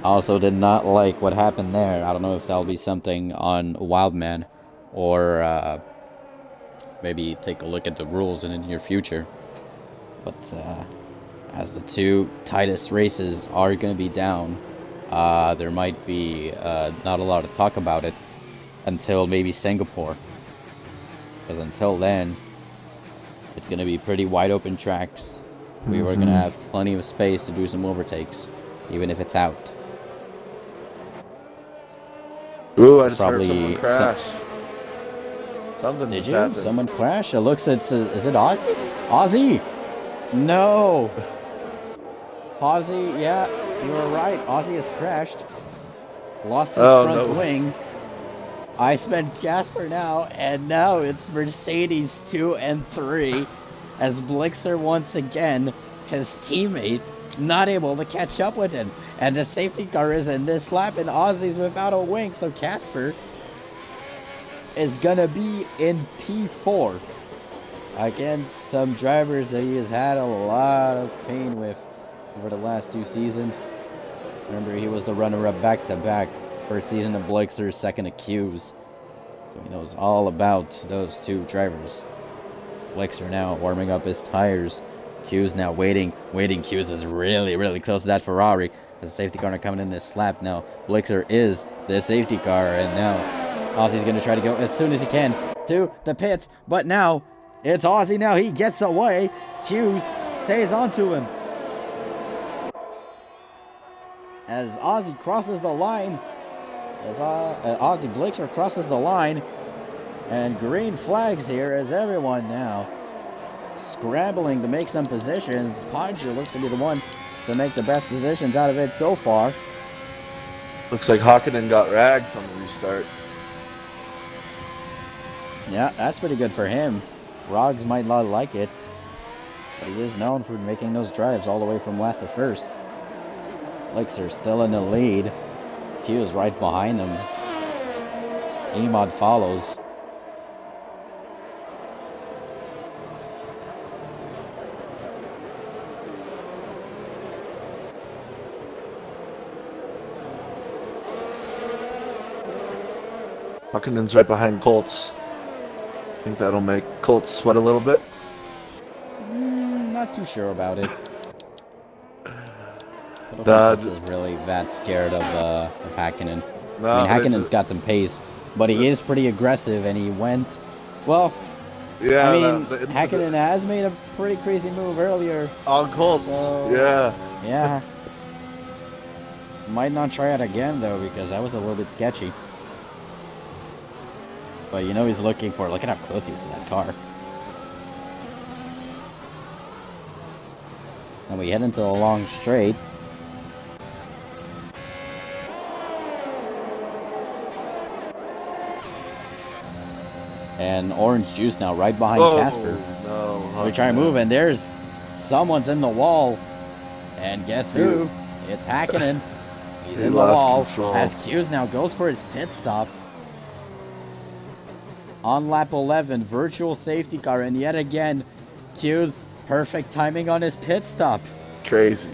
also did not like what happened there. I don't know if that'll be something on Wildman or maybe take a look at the rules in the near future. But as the two tightest races are going to be down, there might be not a lot of talk about it until maybe Singapore. Because until then, it's going to be pretty wide open tracks. We were going to have plenty of space to do some overtakes, even if it's out. Ooh, I just heard someone crash. Something Did just you? happened. Someone crash? It looks, is it Ozzy? Ozzy! No! Ozzy, yeah, you were right. Ozzy has crashed. Lost his front wing. I spent Casper now, and now it's Mercedes 2 and 3. As Blixer once again, his teammate, not able to catch up with him. And the safety car is in this lap, and Ozzy's without a wing, so Casper is gonna be in P4 against some drivers that he has had a lot of pain with over the last 2 seasons. Remember, he was the runner-up back-to-back, first season of Blixer, second of Q's. So he knows all about those 2 drivers. Blixer now warming up his tires. Q's now waiting. Q's is really, really close to that Ferrari. There's a safety car coming in this lap now. Blixer is the safety car, and now Ozzy's going to try to go as soon as he can to the pits, but now it's Ozzy now. He gets away. Hughes stays onto him. As Ozzy crosses the line, as Ozzy Blixer crosses the line, and green flags here as everyone now scrambling to make some positions. Podger looks to be the one to make the best positions out of it so far. Looks like Häkkinen got Rags on the restart. Yeah, that's pretty good for him. Roggs might not like it, but he is known for making those drives all the way from last to first. Blixer still in the lead. Q is right behind him. Emod follows. Hockenden's right behind Colts. Think that'll make Colts sweat a little bit? Not too sure about it. I don't think Colts is really that scared of Hakkinen. No, I mean, Hakkinen's got some pace, but he is pretty aggressive, and he went... Well, yeah, I mean, Hakkinen has made a pretty crazy move earlier. On Colts, so, yeah. Yeah. Might not try it again, though, because that was a little bit sketchy. But you know he's looking for... Look at how close he is to that car. And we head into the long straight. And orange juice now right behind Casper. No. We try to move, and there's someone's in the wall. And guess who? It's Hakkinen. He's in the wall. Control. As Q's now goes for his pit stop. On lap 11, virtual safety car, and yet again, Q's perfect timing on his pit stop. Crazy.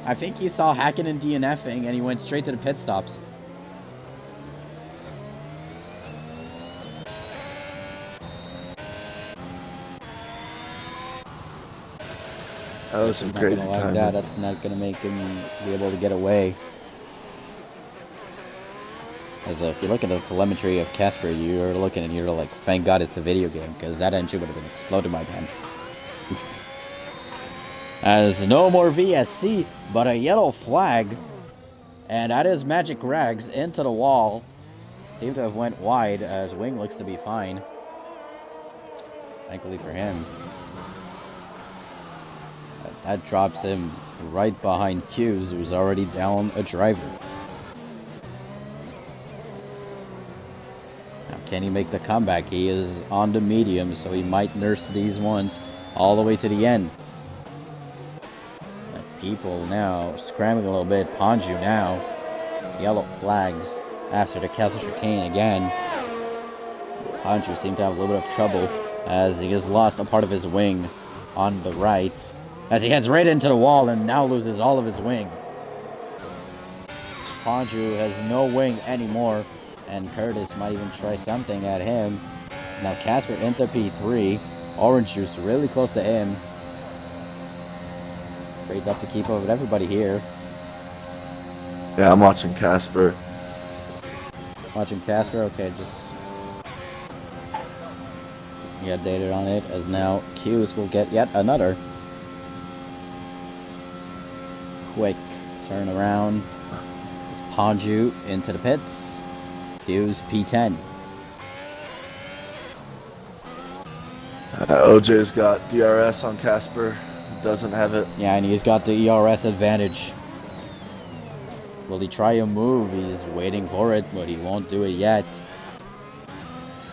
I think he saw Hakkinen DNFing, and he went straight to the pit stops. That was some crazy time. That's not going to make him be able to get away. As if you look at the telemetry of Casper, you're looking and you're like, thank God it's a video game, because that engine would have been exploded by then. As no more VSC, but a yellow flag. And that is Magic Rags into the wall. Seemed to have went wide, as Wing looks to be fine. Thankfully for him. That drops him right behind Q's, who's already down a driver. Now, can he make the comeback? He is on the medium, so he might nurse these ones all the way to the end. It's like people now scrambling a little bit. Ponju now. Yellow flags after the castle chicane again. Ponju seemed to have a little bit of trouble as he has lost a part of his wing on the right. As he heads right into the wall and now loses all of his wing. Ponju has no wing anymore. And Curtis might even try something at him. Now Casper into P3. Orange Juice really close to him. Great enough to keep up with everybody here. Yeah, I'm watching Casper. Watching Casper? Okay, just... get dated on it, as now Q's will get yet another quick turn around. Just Ponju into the pits. Q's P10. OJ's got DRS on Casper. Doesn't have it. Yeah, and he's got the ERS advantage. Will he try a move? He's waiting for it, but he won't do it yet.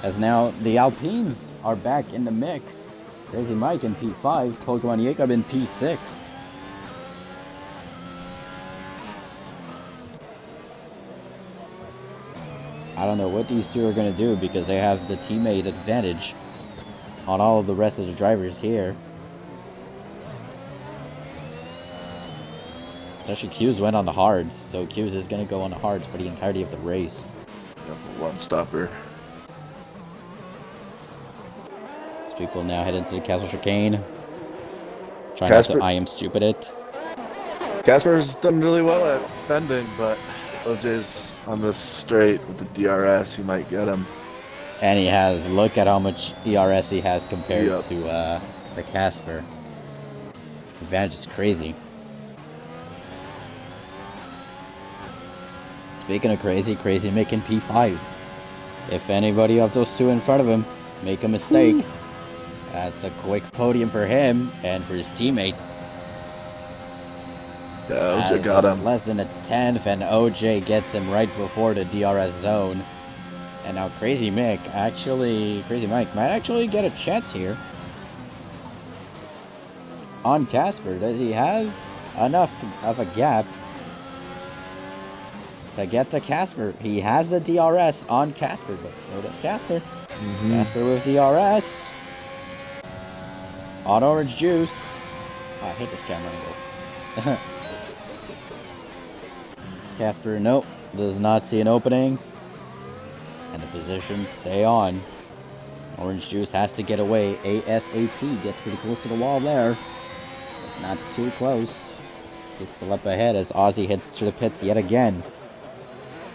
As now the Alpines are back in the mix. Crazy Mike in P5, Pokemon Jacob in P6. I don't know what these two are going to do because they have the teammate advantage on all of the rest of the drivers here. Especially Q's went on the hards, so Q's is going to go on the hards for the entirety of the race. One stopper. As people now head into the castle chicane. Trying not to I am stupid it. Casper's done really well at fending, but OJ's on this straight with the DRS. He might get him. And he has, look at how much ERS he has compared to Casper. Advantage is crazy. Speaking of crazy, Crazy Mick in P5. If anybody of those two in front of him make a mistake, that's a quick podium for him and for his teammate. Yeah, OJ got him. Less than a 10th, and OJ gets him right before the DRS zone. And now Crazy Mike might actually get a chance here. On Casper, does he have enough of a gap to get to Casper. He has the DRS on Casper, but so does Casper. Casper with DRS. On orange juice. Oh, I hate this camera angle. Casper, nope, does not see an opening. And the positions stay on. Orange juice has to get away. ASAP gets pretty close to the wall there. But not too close. He's still up ahead as Ozzy heads to the pits yet again.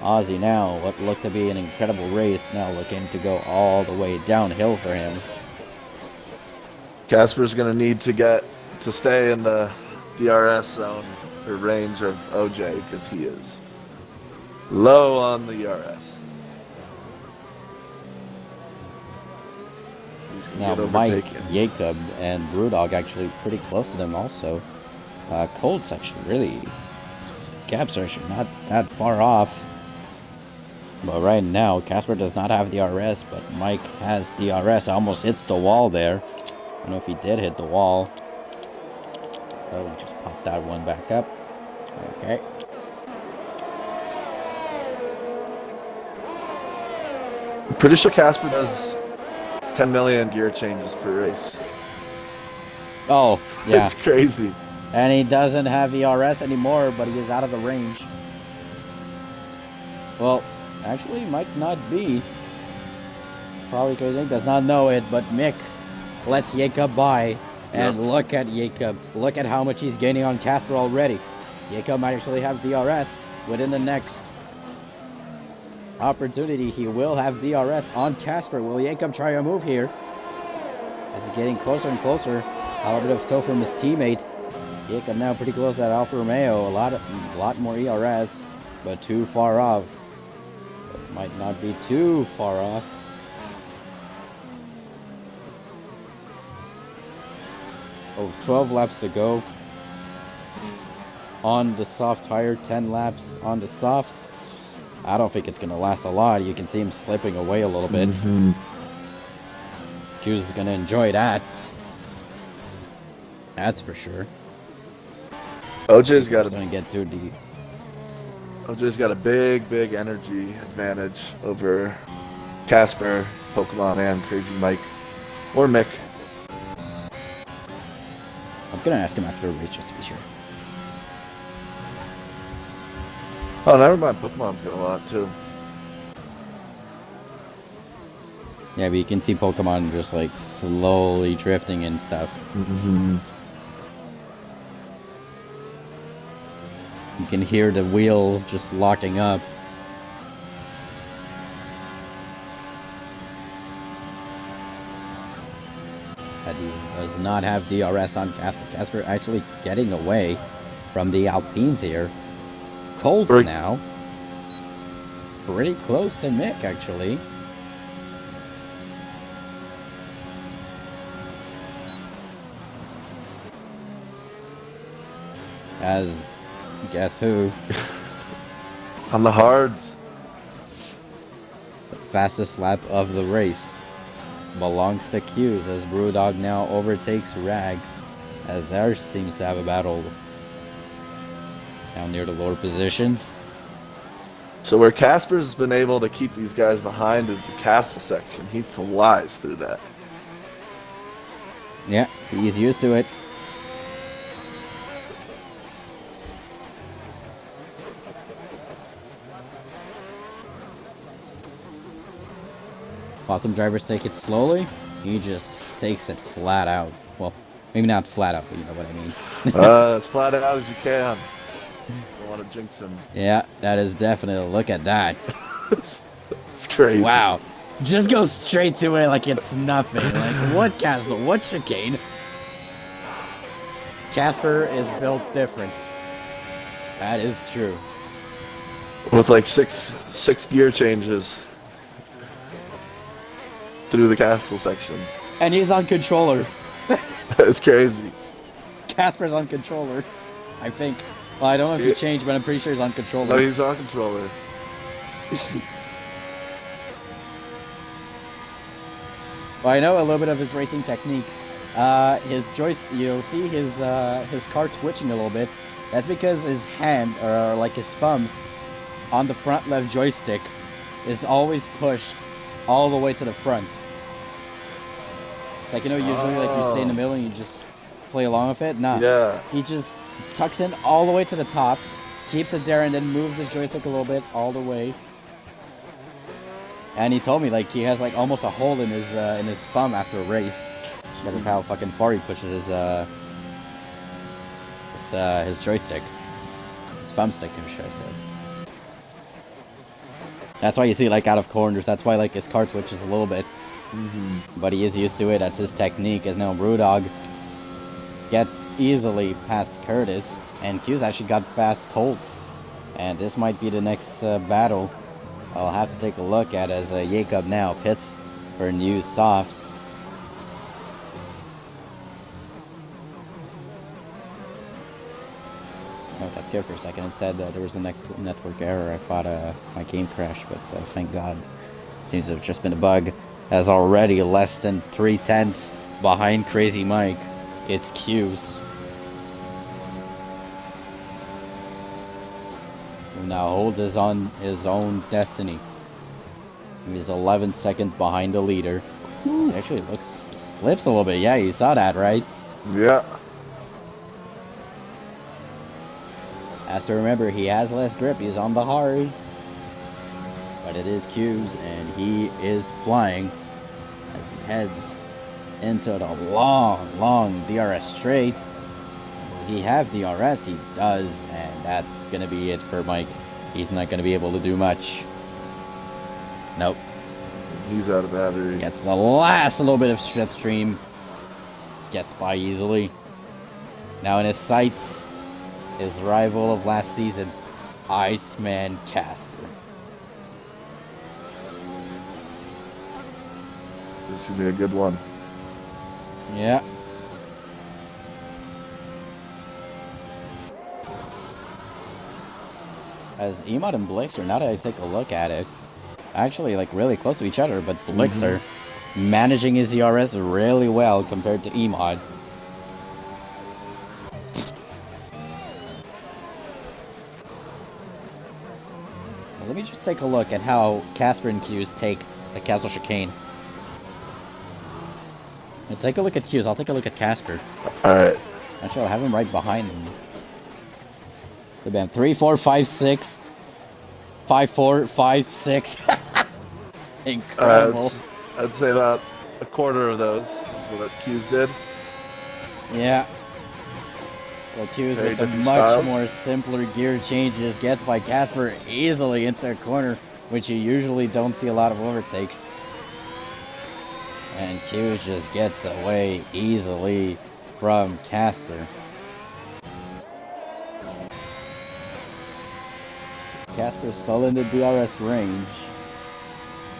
Ozzy now, what looked to be an incredible race, now looking to go all the way downhill for him. Casper's going to need to stay in the DRS zone or range of OJ because he is low on the ERS. Now Mike, Jacob, and Brewdog actually pretty close to them also. Cold section, really. Gap section, not that far off. But right now, Casper does not have the RS, but Mike has DRS. Almost hits the wall there. I don't know if he did hit the wall. Oh, we just popped that one back up. Okay. I'm pretty sure Casper does 10 million gear changes per race. Oh, yeah. It's crazy. And he doesn't have ERS anymore, but he is out of the range. Well, actually, might not be. Probably because he does not know it, but Mick lets Jacob by. And look at Jacob. Look at how much he's gaining on Casper already. Jacob might actually have DRS within the next opportunity. He will have DRS on Casper. Will Jacob try a move here? As he's getting closer and closer. A little bit of tow from his teammate. Jacob now pretty close at Alfa Romeo. A lot more ERS, but too far off. But might not be too far off. Oh, 12 laps to go. On the soft tire, 10 laps on the softs. I don't think it's going to last a lot. You can see him slipping away a little bit. Hughes is going to enjoy that. That's for sure. OJ's got going to get too deep. OJ's got a big energy advantage over Casper, Pokemon, and Crazy Mike. Or Mick. I'm going to ask him after a race just to be sure. Oh, never mind. Pokemon's got a lot, too. Yeah, but you can see Pokemon just, like, slowly drifting and stuff. You can hear the wheels just locking up. But he does not have DRS on Casper. Casper actually getting away from the Alpines here. Colts now. Pretty close to Mick, actually. As, guess who? On the hards. The fastest lap of the race belongs to Q's as Brewdog now overtakes Rags. As ours seems to have a battle down near the lower positions. So where Casper's been able to keep these guys behind is the castle section. He flies through that. Yeah, he's used to it. While some drivers take it slowly, he just takes it flat out. Well, maybe not flat out, but you know what I mean. As flat out as you can. Don't want to jinx him. Yeah, that is definitely. Look at that. It's crazy. Wow. Just go straight to it like it's nothing. Like, what castle? What chicane? Casper is built different. That is true. With like six gear changes through the castle section. And he's on controller. It's crazy. Casper's on controller, I think. Well, I don't know if he changed, but I'm pretty sure he's on controller. No, he's on controller. Well, I know a little bit of his racing technique. His joystick, you'll see his car twitching a little bit. That's because his hand, or like his thumb, on the front left joystick is always pushed all the way to the front. It's like, you know, usually like you stay in the middle and you just play along with it. Nah. Yeah. He just tucks in all the way to the top, keeps it there, and then moves his joystick a little bit all the way. And he told me like he has like almost a hole in his thumb after a race because of how fucking far he pushes his joystick, his thumbstick, should I say? That's why you see like out of corners. That's why like his car twitches a little bit. But he is used to it. That's his technique. As now Brewdog gets easily past Curtis, and Q's actually got past Colts. And this might be the next battle I'll have to take a look at as Jacob now pits for new softs. Oh, that's good for a second. It said there was a network error. I thought my game crashed, but thank God. Seems to have just been a bug. As already less than 3/10 behind Crazy Mike. It's Q's. Who now holds his own destiny. He's 11 seconds behind the leader. He actually slips a little bit. Yeah, you saw that, right? Yeah. Has to remember, he has less grip. He's on the hards. But it is Q's, and he is flying as he heads into the long DRS straight. Will he have DRS? He does, and that's going to be it for Mike. He's not going to be able to do much. Nope. He's out of battery. Gets the last little bit of slipstream. Gets by easily. Now in his sights, his rival of last season, Iceman Casper. This is going to be a good one. Yeah. As Emot and Blixer, now that I take a look at it, actually like really close to each other, but Blixer managing his ERS really well compared to Emot. Let me just take a look at how Casper and Q's take the Castle Chicane. Take a look at Q's. I'll take a look at Casper. Alright. Actually, I'll have him right behind him. They've been 3, 4, 5, 6. 5, 4, 5, 6. Incredible. I'd say about a quarter of those is what Q's did. Yeah. Well, Q's with the much more simpler gear changes gets by Casper easily into a corner, which you usually don't see a lot of overtakes. And Q just gets away easily from Casper. Casper's still in the DRS range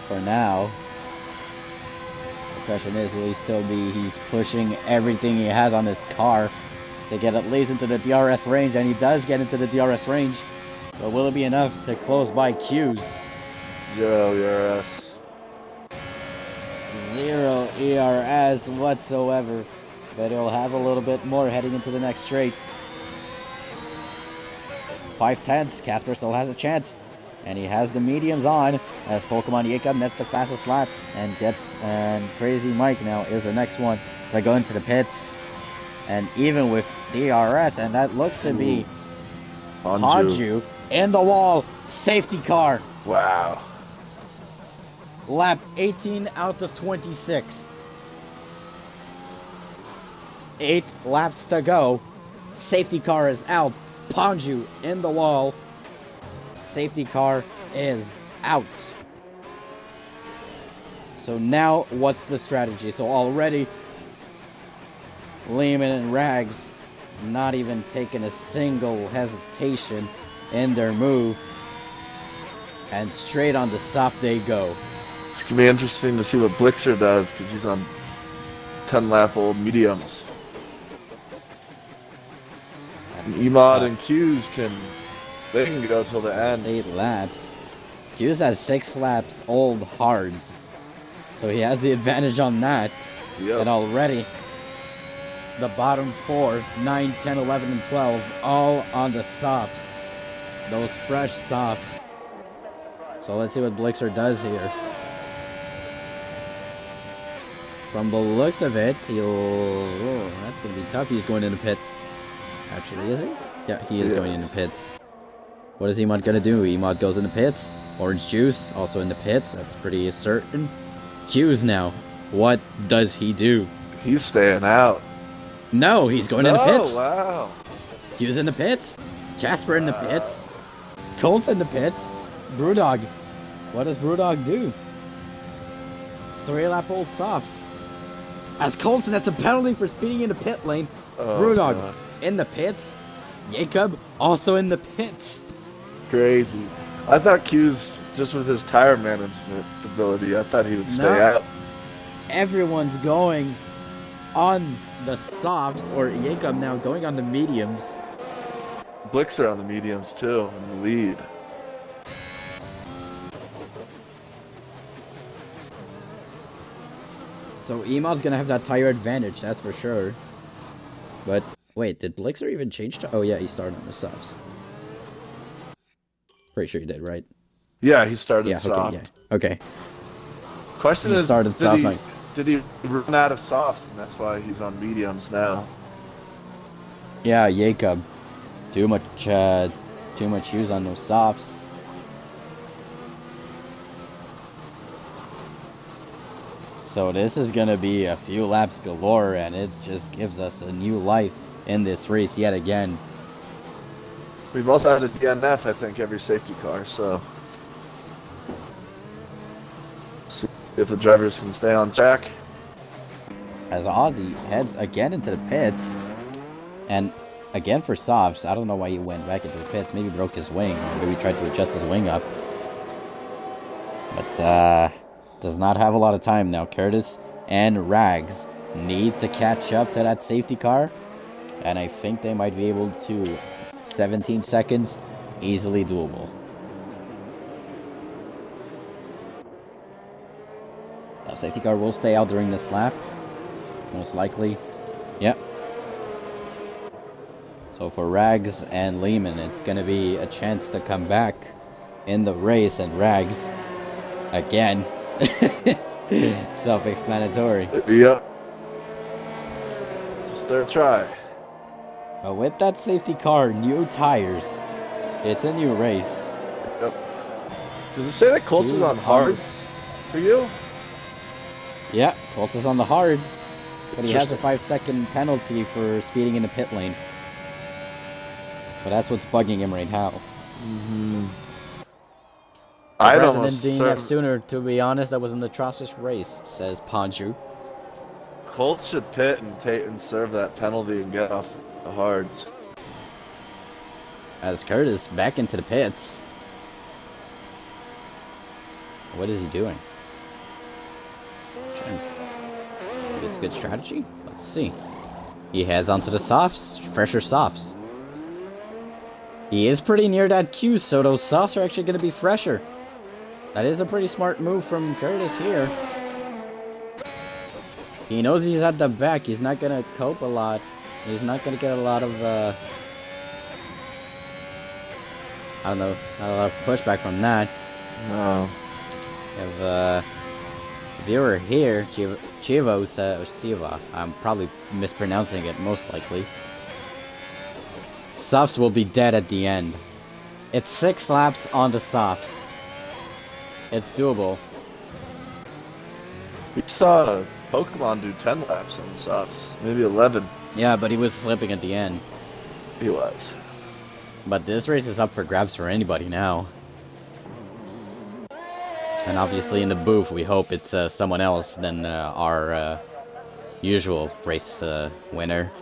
for now. The question is, will he still be? He's pushing everything he has on his car to get at least into the DRS range, and he does get into the DRS range. But will it be enough to close by Q's? 0 ERS. 0 ERS whatsoever, but he'll have a little bit more heading into the next straight. 5/10, Casper still has a chance, and he has the mediums on as Pokemon Jacob nets the fastest lap and Crazy Mike now is the next one to go into the pits, and even with DRS, and that looks to be Hanju in the wall, safety car. Wow. Lap 18 out of 26. 8 laps to go. Safety car is out. Panju in the wall. Safety car is out. So now what's the strategy? So already Lehman and Rags not even taking a single hesitation in their move. And straight on the soft they go. It's going to be interesting to see what Blixer does because he's on 10-lap-old mediums. And Emot and Q's can go till the end. 8 laps. Q's has 6 laps old hards. So he has the advantage on that. Yep. And already the bottom 4, 9, 10, 11, and 12, all on the softs. Those fresh softs. So let's see what Blixer does here. From the looks of it, he'll... Oh, that's going to be tough. He's going into pits. Actually, is he? Yeah, he is going into pits. What is Emod going to do? Emod goes into pits. Orange Juice also in the pits. That's pretty certain. Hughes now. What does he do? He's staying out. No, he's going into pits. Oh, wow. Hughes in the pits. Jasper in the pits. Colt's in the pits. Brewdog. What does Brewdog do? 3-lap old softs. As Colson, that's a penalty for speeding in the pit lane. Brewdog in the pits. Jacob also in the pits. Crazy. I thought Q's, just with his tire management ability, I thought he would stay out. Everyone's going on the softs, or Jacob now going on the mediums. Blixer on the mediums too, in the lead. So Emod's gonna have that tire advantage, that's for sure. But wait, did Blixer even change to? Oh yeah, he started on the softs. Pretty sure he did, right? Yeah, he started soft. Okay. Question he is, started soft. did he run out of softs, and that's why he's on mediums now? Yeah, Jacob. Too much use on those softs. So this is gonna be a few laps galore, and it just gives us a new life in this race yet again. We've also had a DNF, I think, every safety car, so see if the drivers can stay on track. As Ozzy heads again into the pits, and again for softs. I don't know why he went back into the pits. Maybe broke his wing, or maybe tried to adjust his wing up. But does not have a lot of time now. Curtis and Rags need to catch up to that safety car, and I think they might be able to. 17 seconds, easily doable. Now, safety car will stay out during this lap, most likely. Yep. So for Rags and Lehman, it's going to be a chance to come back in the race, and Rags, again, self-explanatory. Yep. Just their try. But with that safety car, new tires, it's a new race. Yep. Does it say that Colts is on hards for you? Yeah, Colts is on the hards, but he has a 5-second penalty for speeding in the pit lane. But that's what's bugging him right now. Mm-hmm. The president DNF sooner, to be honest. That was an atrocious race, says Panju. Colts should pit and serve that penalty and get off the hards. As Curtis back into the pits. What is he doing? Maybe it's a good strategy? Let's see. He heads onto the softs, fresher softs. He is pretty near that Q, so those softs are actually going to be fresher. That is a pretty smart move from Curtis here. He knows he's at the back. He's not going to cope a lot. He's not going to get a lot of, I don't know, not a lot of pushback from that. No. If you were here, Chivo or Siva, I'm probably mispronouncing it, most likely. Softs will be dead at the end. It's 6 laps on the softs. It's doable. We saw Pokemon do 10 laps on the softs, maybe 11. Yeah, but he was slipping at the end. He was. But this race is up for grabs for anybody now. And obviously in the booth, we hope it's someone else than our usual race winner.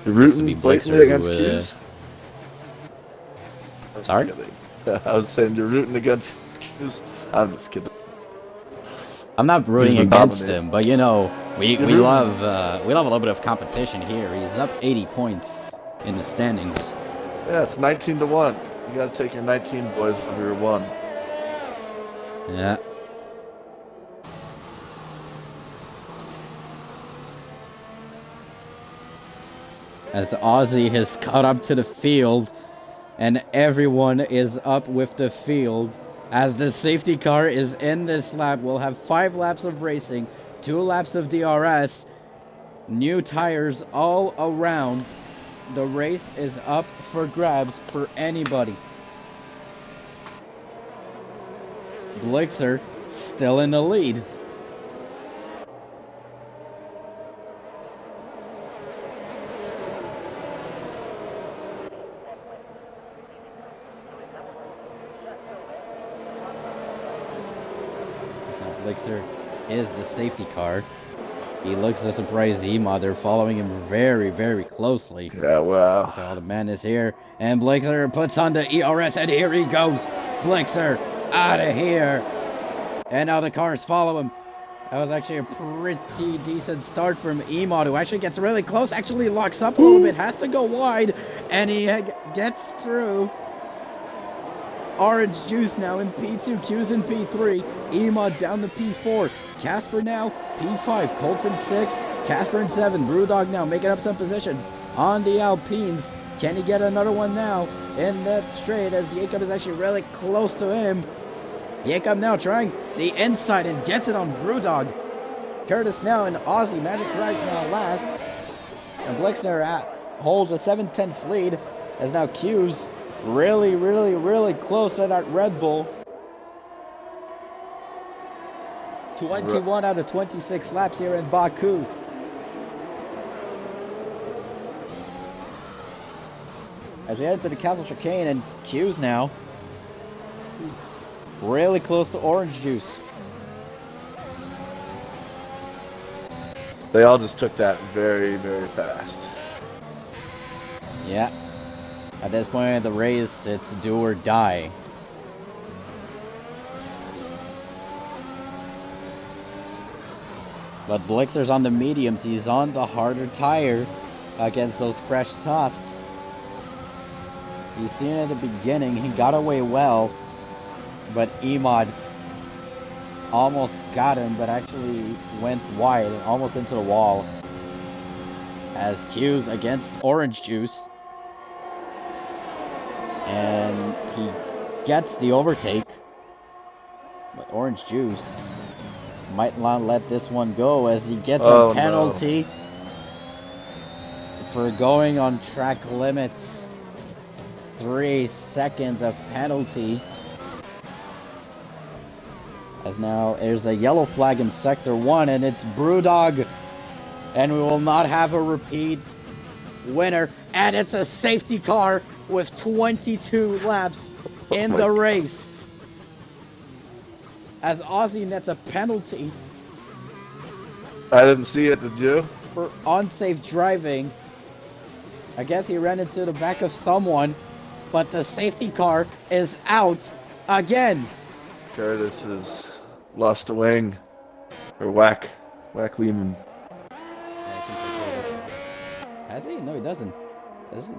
You're rooting blatantly against Q's? Sorry? I was saying you're rooting against Q's. I'm just kidding. I'm not rooting against him, but you know, we love a little bit of competition here. He's up 80 points in the standings. Yeah, it's 19-1. You gotta take your 19 boys over your 1. Yeah. As Ozzy has caught up to the field, and everyone is up with the field. As the safety car is in this lap, we'll have 5 laps of racing, 2 laps of DRS, new tires all around. The race is up for grabs for anybody. Blixer still in the lead. Blixer is the safety car. He looks to surprise E-Mod. They're following him very, very closely. Yeah, wow. All the madness here. And Blixer puts on the ERS, and here he goes. Blixer out of here. And now the cars follow him. That was actually a pretty decent start from E-Mod, who actually gets really close, actually locks up a little bit, has to go wide, and he gets through. Orange Juice now in P2, Q's in P3, E-Mod down to P4, Casper now P5, Colts in 6, Casper in 7, Brewdog now making up some positions on the Alpines. Can he get another one now in that straight as Jacob is actually really close to him? Jacob now trying the inside and gets it on Brewdog. Curtis now in Aussie, Magic Rags now last, and Blixner holds a 7/10 lead as now Q's really, really, really close to that Red Bull. 21 out of 26 laps here in Baku. As we head to the Castle Chicane, and Q's now really close to Orange Juice. They all just took that very, very fast. Yeah. At this point in the race, it's do or die. But Blixer's on the mediums. He's on the harder tire against those fresh softs. You've seen it at the beginning. He got away well. But E-Mod almost got him, but actually went wide and almost into the wall. As Q's against Orange Juice. And he gets the overtake. But Orange Juice might not let this one go as he gets a penalty for going on track limits. 3 seconds of penalty. As now there's a yellow flag in Sector 1 and it's Brewdog. And we will not have a repeat winner. And it's a safety car with 22 laps in the race. As Aussie nets a penalty. I didn't see it, did you? For unsafe driving. I guess he ran into the back of someone, but the safety car is out again. Curtis has lost a wing. Or whack Lehman. Has he? No, he doesn't.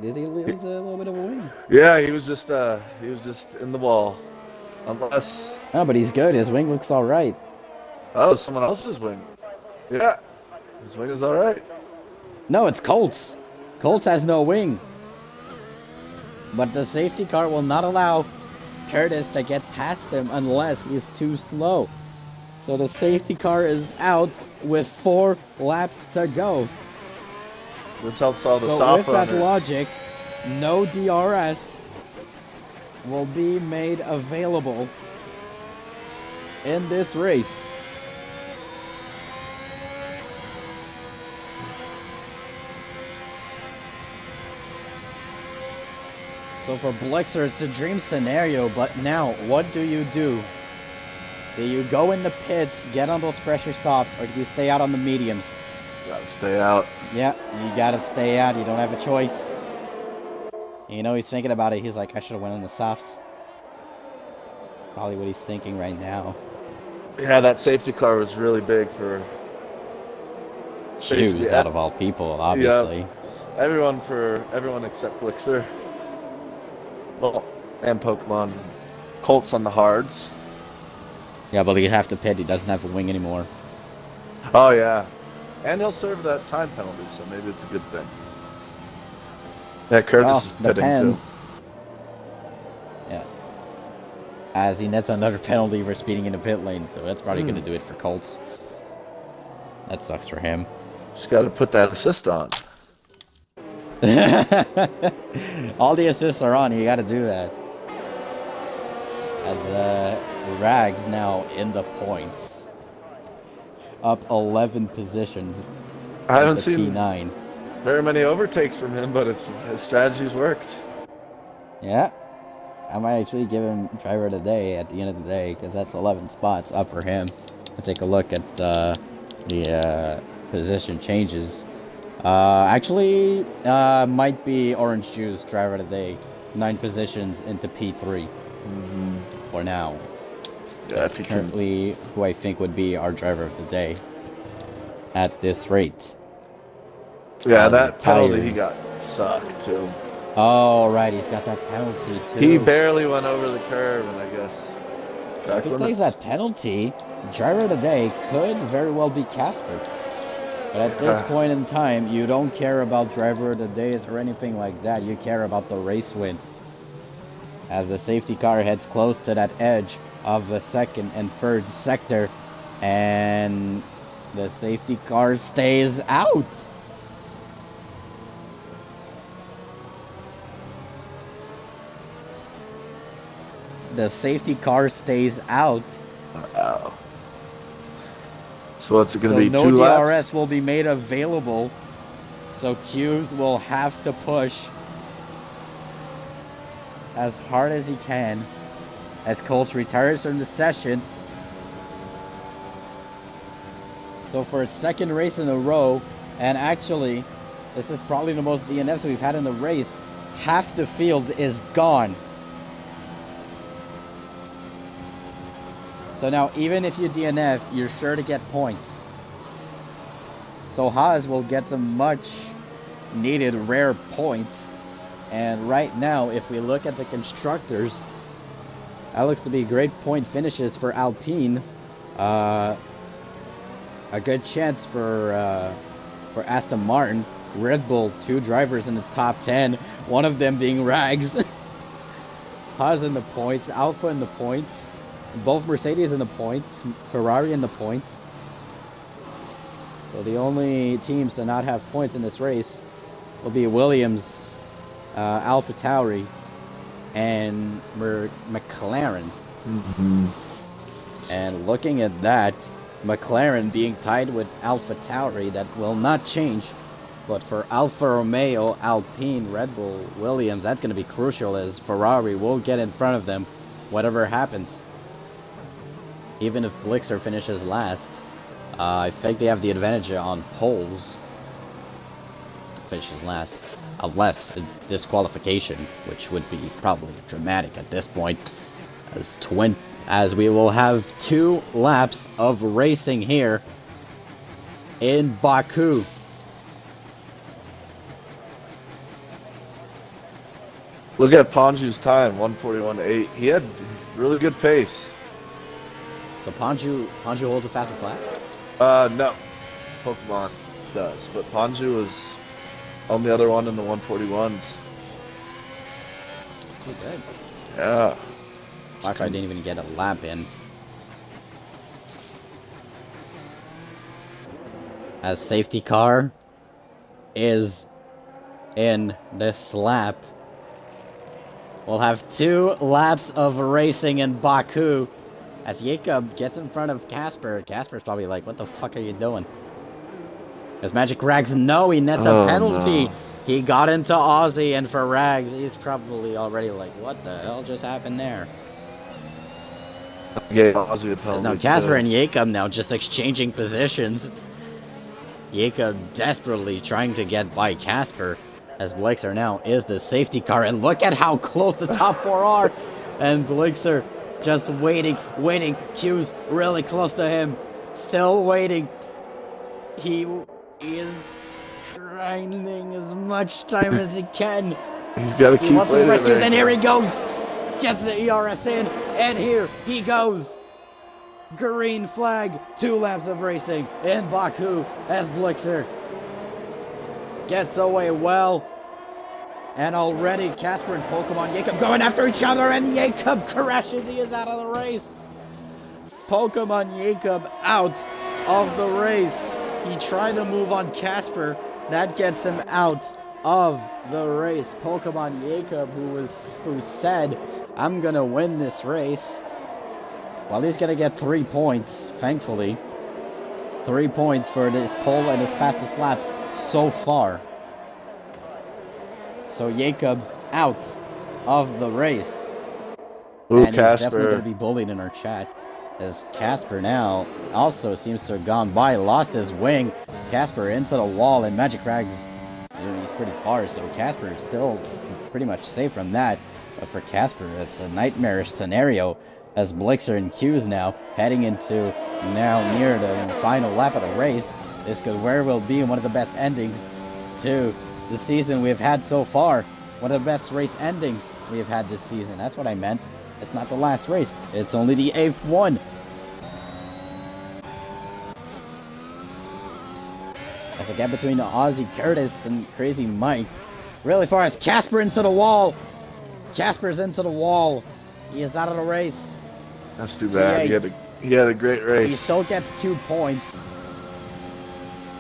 Did he lose a little bit of a wing? Yeah, he was just in the wall. Unless... No, but he's good. His wing looks all right. Oh, someone else's wing. Yeah, his wing is all right. No, it's Colts. Colts has no wing. But the safety car will not allow Curtis to get past him unless he's too slow. So the safety car is out with 4 laps to go. This helps all the so soft with that owners. logic, no DRS will be made available in this race. So for Blixer, it's a dream scenario, but now, what do you do? Do you go in the pits, get on those fresher softs, or do you stay out on the mediums? Gotta stay out. Yeah, you gotta stay out. You don't have a choice. You know, he's thinking about it. He's like, I should have went on the softs. Probably what he's thinking right now. Yeah, that safety car was really big for... Hughes, out of all people, obviously. Yeah, everyone except Blixer. Well, and Pokemon. Colts on the hards. Yeah, but he'd have to pit. He doesn't have a wing anymore. Oh, yeah. And he'll serve that time penalty, so maybe it's a good thing. Yeah, Curtis is pitting depends. too. as he nets another penalty for speeding in the pit lane, so that's probably going to do it for Colts. That sucks for him. Just got to put that assist on. All the assists are on, you got to do that. As Rags now in the points. Up 11 positions. I haven't seen P9. very many overtakes from him, but his strategy's worked. Yeah. I might actually give him driver of the day at the end of the day, because that's 11 spots up for him. I'll take a look at the position changes. Actually, might be Orange Juice driver of the day. 9 positions into P3 for now. Yeah, that's currently who I think would be our driver of the day at this rate. Yeah, that penalty he got sucked too. Oh, right, he's got that penalty too. He barely went over the curve, and I guess... If he takes that penalty, driver of the day could very well be Casper. But at this point in time, you don't care about driver of the days or anything like that. You care about the race win. As the safety car heads close to that edge of the second and third sector, and the safety car stays out. The safety car stays out. Uh-oh. So what's it going to be, no 2 laps? No DRS will be made available, so Q's will have to push as hard as he can as Colts retires from the session. So for a second race in a row, and actually, this is probably the most DNFs we've had in the race, half the field is gone. So now, even if you DNF, you're sure to get points. So Haas will get some much needed rare points. And right now, if we look at the constructors, that looks to be great point finishes for Alpine. A good chance for Aston Martin. Red Bull, 2 drivers in the top 10. One of them being Rags. Haas in the points. Alpha in the points. Both Mercedes in the points. Ferrari in the points. So the only teams to not have points in this race will be Williams, AlphaTauri, and McLaren. And looking at that, McLaren being tied with AlphaTauri, that will not change. But for Alfa Romeo, Alpine, Red Bull, Williams, that's going to be crucial, as Ferrari will get in front of them, whatever happens. Even if Blixer finishes last, I think they have the advantage on poles. Finishes last. Unless a disqualification, which would be probably dramatic at this point. As we will have 2 laps of racing here in Baku. Look at Ponju's time, 1:41.8. He had really good pace. So Ponju holds the fastest lap? No. Pokemon does. But Ponju was on the other one in the 141s. Oh, good. Yeah. Wi-Fi didn't even get a lap in. As safety car is in this lap. We'll have 2 laps of racing in Baku. As Jacob gets in front of Casper. Casper's probably like, what the fuck are you doing? As Magic Rags, no, he nets a penalty. No. He got into Aussie, and for Rags, he's probably already like, what the hell just happened there? Yeah, Aussie a penalty. Now Casper and Jacob now just exchanging positions. Jacob desperately trying to get by Casper, as Blixer now is the safety car. And look at how close the top 4 are. And Blixer just waiting. Q's really close to him. Still waiting. He is grinding as much time as he can. He's got to keep waiting. He wants his rescues, and here he goes. Gets the ERS in, and here he goes. Green flag. 2 laps of racing in Baku as Blixer gets away well. And already Casper and Pokemon Jacob going after each other, and Jacob crashes. He is out of the race. Pokemon Jacob out of the race. He tried to move on Casper. That gets him out of the race. Pokemon Jacob, who said, I'm gonna win this race. Well, he's gonna get 3 points, thankfully. 3 points for this pole and his fastest lap so far. So Jacob out of the race. Ooh, and he's Casper. definitely going to be bullied in our chat. As Casper now also seems to have gone by, lost his wing. Casper into the wall, and Magic Rags, he's pretty far, so Casper is still pretty much safe from that. But for Casper, it's a nightmarish scenario as Blixer and Q's now heading into now near the final lap of the race. This could very well be one of the best endings to the season we've had so far. One of the best race endings we have had this season. That's what I meant. It's not the last race. It's only the 8th one. As a gap between Ozzy Curtis and Crazy Mike. Really far as Casper into the wall. Casper's into the wall. He is out of the race. That's too bad. He had a great race. He still gets 2 points.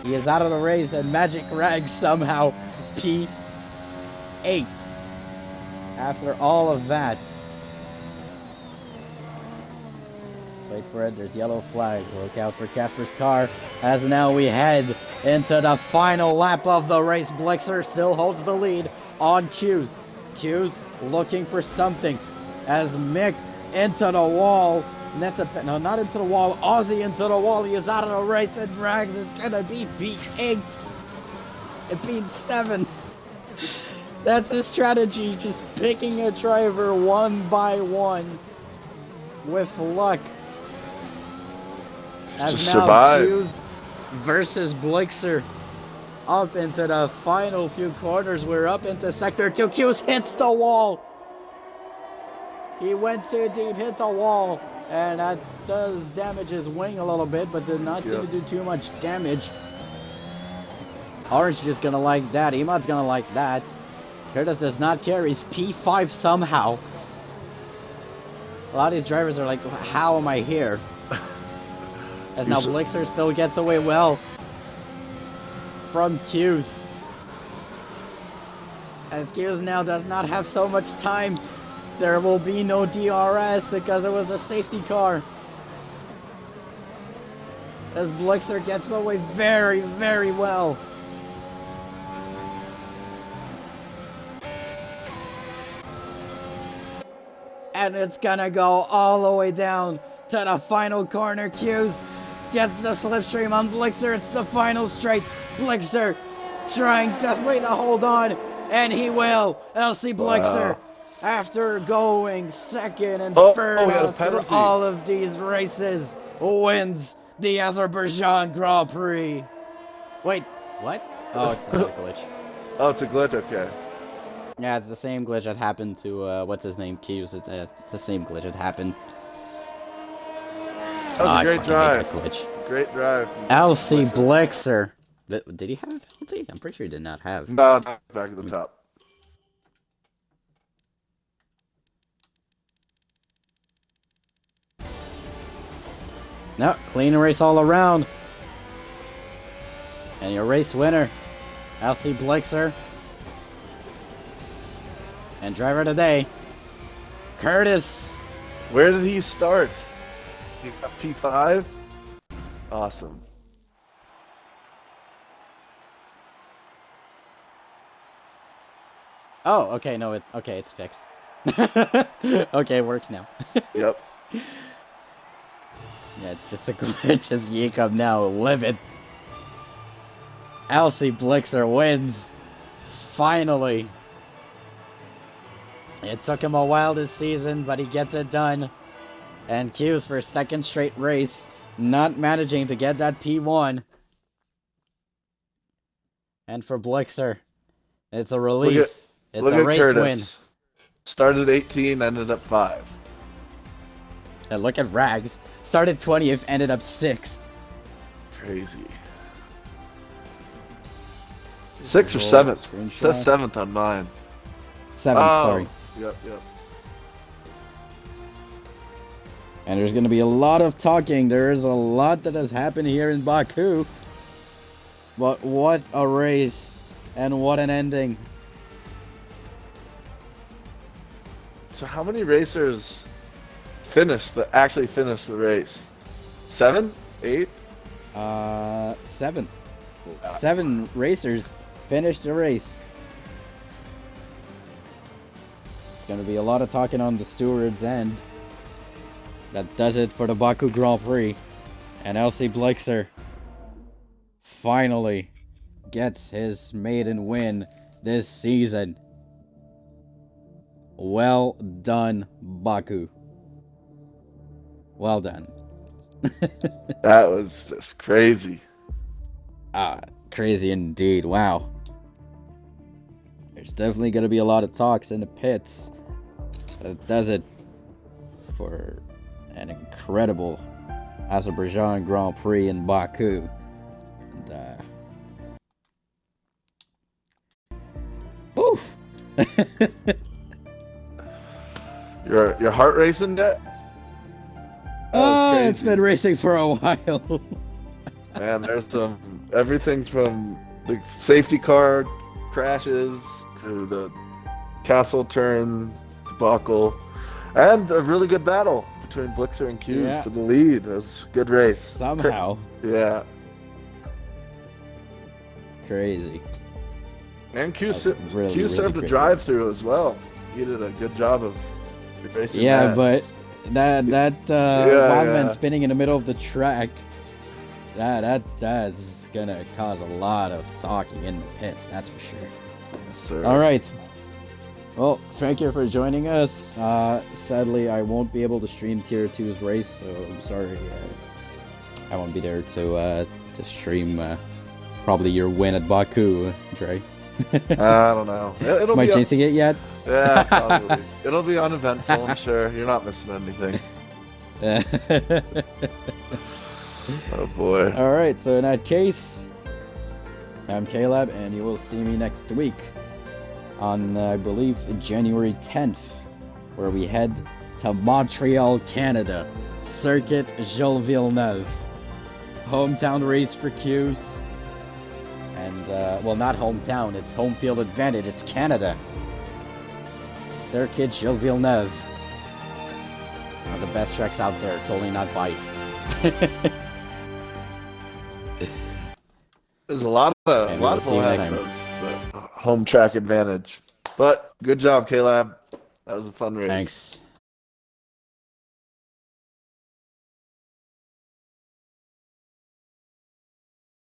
He is out of the race, and Magic Rag somehow P8. After all of that. So wait for it. There's yellow flags. Look out for Casper's car. As now we head into the final lap of the race. Blixer still holds the lead on Q's. Q's looking for something. As Mick into the wall. No, not into the wall. Ozzy into the wall. He is out of the race, and Rags is gonna be P8. It beats 7. That's his strategy, just picking a driver one by one with luck. As just now survive. Q's versus Blixer. Up into the final few quarters. We're up into Sector 2. Q's hits the wall. He went too deep, hit the wall. And that does damage his wing a little bit, but did not seem to do too much damage. Orange just gonna like that. Emod's gonna like that. Curtis does not care. He's P5 somehow. A lot of these drivers are like, how am I here? As now Blixer still gets away well from Q's. As Q's now does not have so much time. There will be no DRS because it was a safety car. As Blixer gets away very, very well. And it's gonna go all the way down to the final corner. Q's gets the slipstream on Blixer. It's the final straight. Blixer trying desperately to hold on. And he will. LC Blixer. Wow. After going second and third after all of these races, wins the Azerbaijan Grand Prix. Wait, what? Oh, it's a glitch. Oh, it's a glitch, okay. Yeah, it's the same glitch that happened to, what's his name, Q's. It's the same glitch that happened. That was a great drive. Great drive. LC Blixer. Did he have a penalty? I'm pretty sure he did not have. No, back at the top. No, clean race all around. And your race winner, LC Blixer. And driver today, Curtis. Where did he start? He got P5? Awesome. Oh, okay, no, it's fixed. Okay, it works now. Yep. Yeah, it's just a glitch as Jacob now livid. LC Blixer wins. Finally. It took him a while this season, but he gets it done. And Q's for a second straight race, not managing to get that P1. And for Blixer, it's a relief. It's a race Curtis. win. Started 18, ended up 5. And look at Rags. Started 20th, ended up 6th. Crazy. 6th or 7th? It says 7th on mine. 7, sorry. Yep, yep. And there's going to be a lot of talking. There is a lot that has happened here in Baku. But what a race. And what an ending. So how many racers actually finished the race? 7? 8? 7. 7 racers finished the race. It's going to be a lot of talking on the steward's end. That does it for the Baku Grand Prix. And LC Blixer finally gets his maiden win this season. Well done, Baku. Well done. That was just crazy. Crazy indeed. Wow. There's definitely going to be a lot of talks in the pits. But it does it for an incredible Azerbaijan Grand Prix in Baku. And, oof. Your heart racing yet? It's been racing for a while. Man, there's everything from the safety car crashes to the castle turn debacle, and a really good battle between Blixer and Q's for the lead. It was a good race. Somehow. Yeah. Crazy. And Q really served a drive-through as well. He did a good job of racing. Yeah, but that wildman spinning in the middle of the track, that's gonna cause a lot of talking in the pits, that's for sure. Yes, sir. All right. Well, thank you for joining us. Sadly, I won't be able to stream Tier 2's race, so I'm sorry. I won't be there to stream probably your win at Baku, Dre. I don't know. It'll Am I chasing it yet? Yeah, probably. It'll be uneventful, I'm sure. You're not missing anything. Oh boy. Alright, so in that case, I'm Caleb, and you will see me next week on, I believe, January 10th, where we head to Montreal, Canada. Circuit Gilles Villeneuve. Hometown race for Q's. And, well, not hometown, it's home field advantage, it's Canada. Circuit Gilles Villeneuve. One of the best tracks out there, totally not biased. There's a lot of people have the home track advantage. But good job, Caleb. That was a fun race. Thanks.